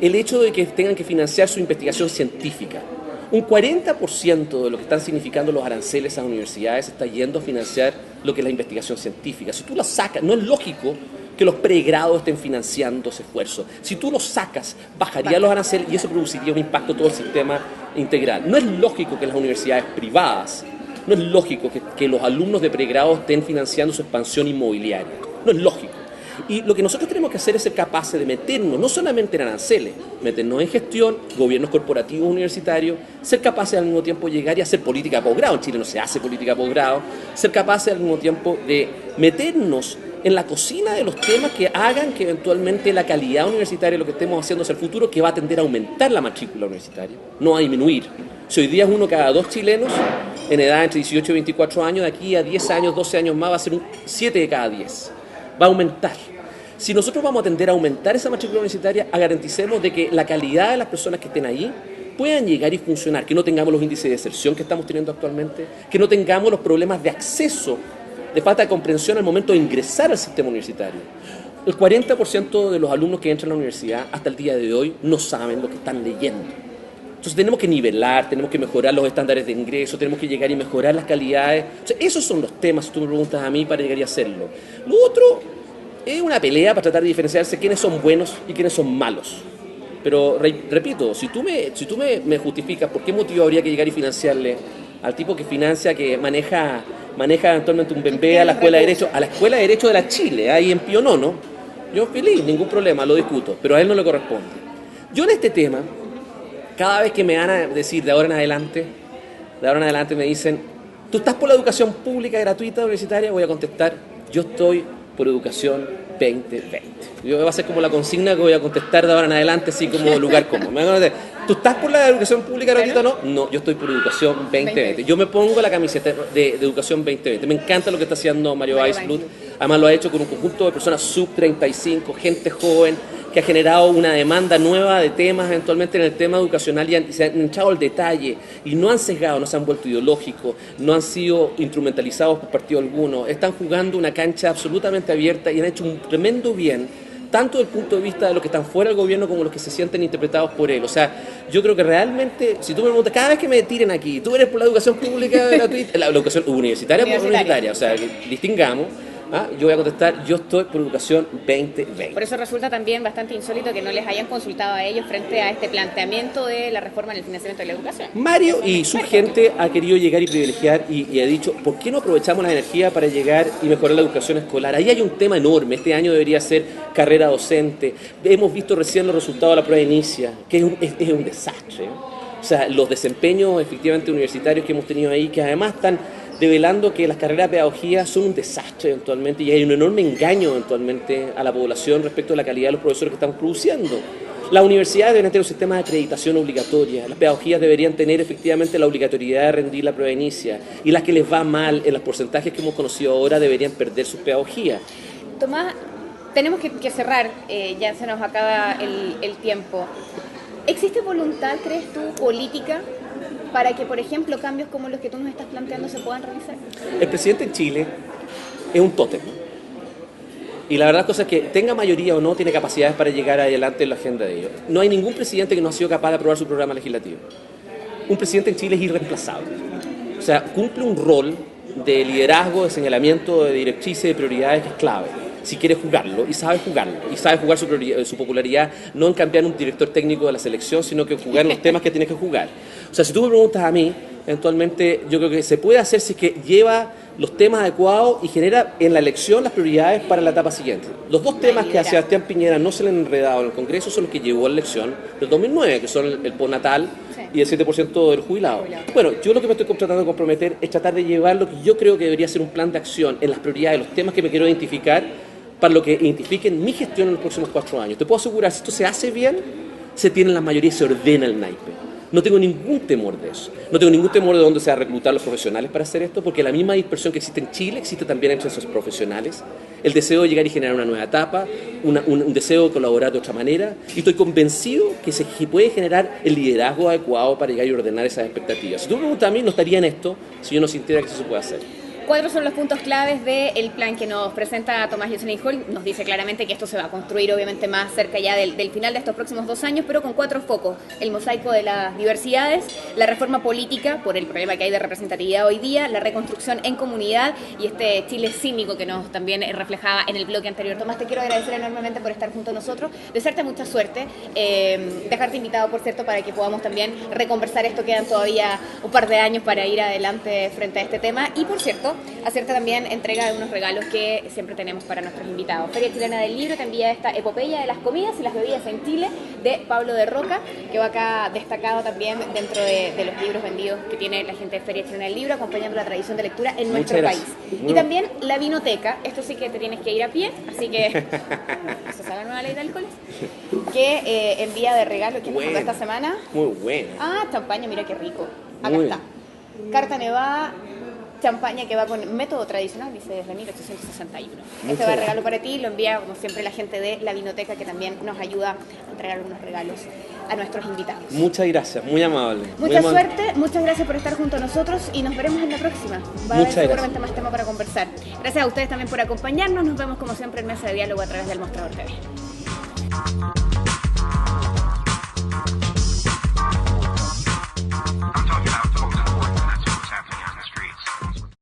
el hecho de que tengan que financiar su investigación científica. Un 40% de lo que están significando los aranceles a las universidades está yendo a financiar lo que es la investigación científica. Si tú lo sacas, no es lógico que los pregrados estén financiando ese esfuerzo. Si tú lo sacas, bajaría los aranceles y eso produciría un impacto en todo el sistema integral. No es lógico que las universidades privadas, no es lógico que los alumnos de pregrado estén financiando su expansión inmobiliaria. No es lógico. Y lo que nosotros tenemos que hacer es ser capaces de meternos, no solamente en aranceles, meternos en gestión, gobiernos corporativos universitarios, ser capaces al mismo tiempo de llegar y hacer política de posgrado. En Chile no se hace política de posgrado. Ser capaces al mismo tiempo de meternos en la cocina de los temas que hagan que eventualmente la calidad universitaria de lo que estemos haciendo hacia el futuro, que va a tender a aumentar la matrícula universitaria, no a disminuir. Si hoy día es 1 cada 2 chilenos en edad entre 18 y 24 años, de aquí a 10 años, 12 años más va a ser un 7 de cada 10. Va a aumentar. Si nosotros vamos a tender a aumentar esa matrícula universitaria, garanticemos de que la calidad de las personas que estén ahí puedan llegar y funcionar, que no tengamos los índices de deserción que estamos teniendo actualmente, que no tengamos los problemas de acceso, de falta de comprensión al momento de ingresar al sistema universitario. El 40% de los alumnos que entran a la universidad hasta el día de hoy no saben lo que están leyendo. Entonces tenemos que nivelar, tenemos que mejorar los estándares de ingreso, tenemos que llegar y mejorar las calidades. O sea, esos son los temas, si tú me preguntas a mí, para llegar y hacerlo. Lo otro es una pelea para tratar de diferenciarse quiénes son buenos y quiénes son malos. Pero repito, si tú me justificas por qué motivo habría que llegar y financiarle al tipo que financia, que maneja eventualmente un bembé a la Escuela de Derecho de la Chile, ahí en Pionono, yo feliz, ningún problema, lo discuto, pero a él no le corresponde. Yo en este tema, cada vez que me van a decir de ahora en adelante me dicen, ¿tú estás por la educación pública gratuita universitaria? Voy a contestar, yo estoy por educación 2020. Yo va a ser como la consigna que voy a contestar de ahora en adelante, así como lugar común. ¿Tú estás por la educación pública gratuita? No, yo estoy por educación 2020. Yo me pongo la camiseta de educación 2020. Me encanta lo que está haciendo Mario Weissblut. Además lo ha hecho con un conjunto de personas sub 35, gente joven, que ha generado una demanda nueva de temas eventualmente en el tema educacional y se han echado al detalle y no han sesgado, no se han vuelto ideológicos, no han sido instrumentalizados por partido alguno, están jugando una cancha absolutamente abierta y han hecho un tremendo bien, tanto desde el punto de vista de los que están fuera del gobierno como los que se sienten interpretados por él. O sea, yo creo que realmente, si tú me preguntas, cada vez que me tiren aquí, tú eres por la educación pública gratuita, la educación universitaria, o sea, que distingamos. Yo voy a contestar, yo estoy por educación 2020. Por eso resulta también bastante insólito que no les hayan consultado a ellos frente a este planteamiento de la reforma en el financiamiento de la educación. Mario y su gente ha querido llegar y privilegiar y ha dicho, ¿por qué no aprovechamos la energía para llegar y mejorar la educación escolar? Ahí hay un tema enorme, este año debería ser carrera docente. Hemos visto recién los resultados de la prueba inicia, que es un desastre. O sea, los desempeños efectivamente universitarios que hemos tenido ahí, que además están revelando que las carreras de pedagogía son un desastre eventualmente y hay un enorme engaño eventualmente a la población respecto de la calidad de los profesores que estamos produciendo. Las universidades deben tener un sistema de acreditación obligatoria, las pedagogías deberían tener efectivamente la obligatoriedad de rendir la prueba inicia y las que les va mal en los porcentajes que hemos conocido ahora deberían perder sus pedagogías. Tomás, tenemos que cerrar, ya se nos acaba el tiempo. ¿Existe voluntad, crees tú, política para que, por ejemplo, cambios como los que tú nos estás planteando se puedan realizar? El presidente en Chile es un tótem. Y la verdad es que tenga mayoría o no, tiene capacidades para llegar adelante en la agenda de ellos. No hay ningún presidente que no ha sido capaz de aprobar su programa legislativo. Un presidente en Chile es irreemplazable. O sea, cumple un rol de liderazgo, de señalamiento, de directrices, de prioridades que es clave. Si quiere jugarlo, y sabe jugar su popularidad, no en cambiar un director técnico de la selección, sino que jugar los temas que tiene que jugar. O sea, si tú me preguntas a mí, eventualmente yo creo que se puede hacer si es que lleva los temas adecuados y genera en la elección las prioridades para la etapa siguiente. Los dos temas que a Sebastián Piñera no se le han enredado en el Congreso son los que llevó a la elección del 2009, que son el postnatal y el 7% del jubilado. Bueno, yo lo que me estoy tratando de comprometer es tratar de llevar lo que yo creo que debería ser un plan de acción en las prioridades, los temas que me quiero identificar, para lo que identifiquen mi gestión en los próximos 4 años. Te puedo asegurar, si esto se hace bien, se tiene la mayoría y se ordena el naipe. No tengo ningún temor de eso. No tengo ningún temor de dónde se va a reclutar los profesionales para hacer esto, porque la misma dispersión que existe en Chile existe también entre esos profesionales. El deseo de llegar y generar una nueva etapa, un deseo de colaborar de otra manera, y estoy convencido que se puede generar el liderazgo adecuado para llegar y ordenar esas expectativas. Si tú me preguntas a mí, no estaría en esto si yo no sintiera que eso se puede hacer. 4 son los puntos claves del plan que nos presenta Tomás Jocelyn Hall. Nos dice claramente que esto se va a construir obviamente más cerca ya del final de estos próximos 2 años, pero con 4 focos: el mosaico de las diversidades, la reforma política por el problema que hay de representatividad hoy día, la reconstrucción en comunidad y este Chile cínico que nos también reflejaba en el bloque anterior. Tomás, te quiero agradecer enormemente por estar junto a nosotros, desearte mucha suerte, dejarte invitado, por cierto, para que podamos también reconversar esto. Quedan todavía un par de años para ir adelante frente a este tema y, por cierto, hacerte también entrega de unos regalos que siempre tenemos para nuestros invitados. Feria Chilena del Libro te envía esta epopeya de las comidas y las bebidas en Chile de Pablo de Roca, que va acá destacado también dentro de los libros vendidos que tiene la gente de Feria Chilena del Libro, acompañando la tradición de lectura en nuestro país. Y también la vinoteca, esto sí que te tienes que ir a pie, así que eso es la nueva ley de alcoholes, que envía de regalo, ¿qué nos mandó esta semana? Muy bueno. Ah, champaña, mira qué rico. Acá está. Carta Nevada, champaña que va con método tradicional, dice desde 1861. Este va a regalo para ti, lo envía como siempre la gente de la vinoteca, que también nos ayuda a entregar algunos regalos a nuestros invitados. Muchas gracias, muy amable. Mucha suerte, muchas gracias por estar junto a nosotros y nos veremos en la próxima. Va a haber seguramente más tema para conversar. Gracias a ustedes también por acompañarnos, nos vemos como siempre en Mesa de Diálogo a través del Mostrador TV.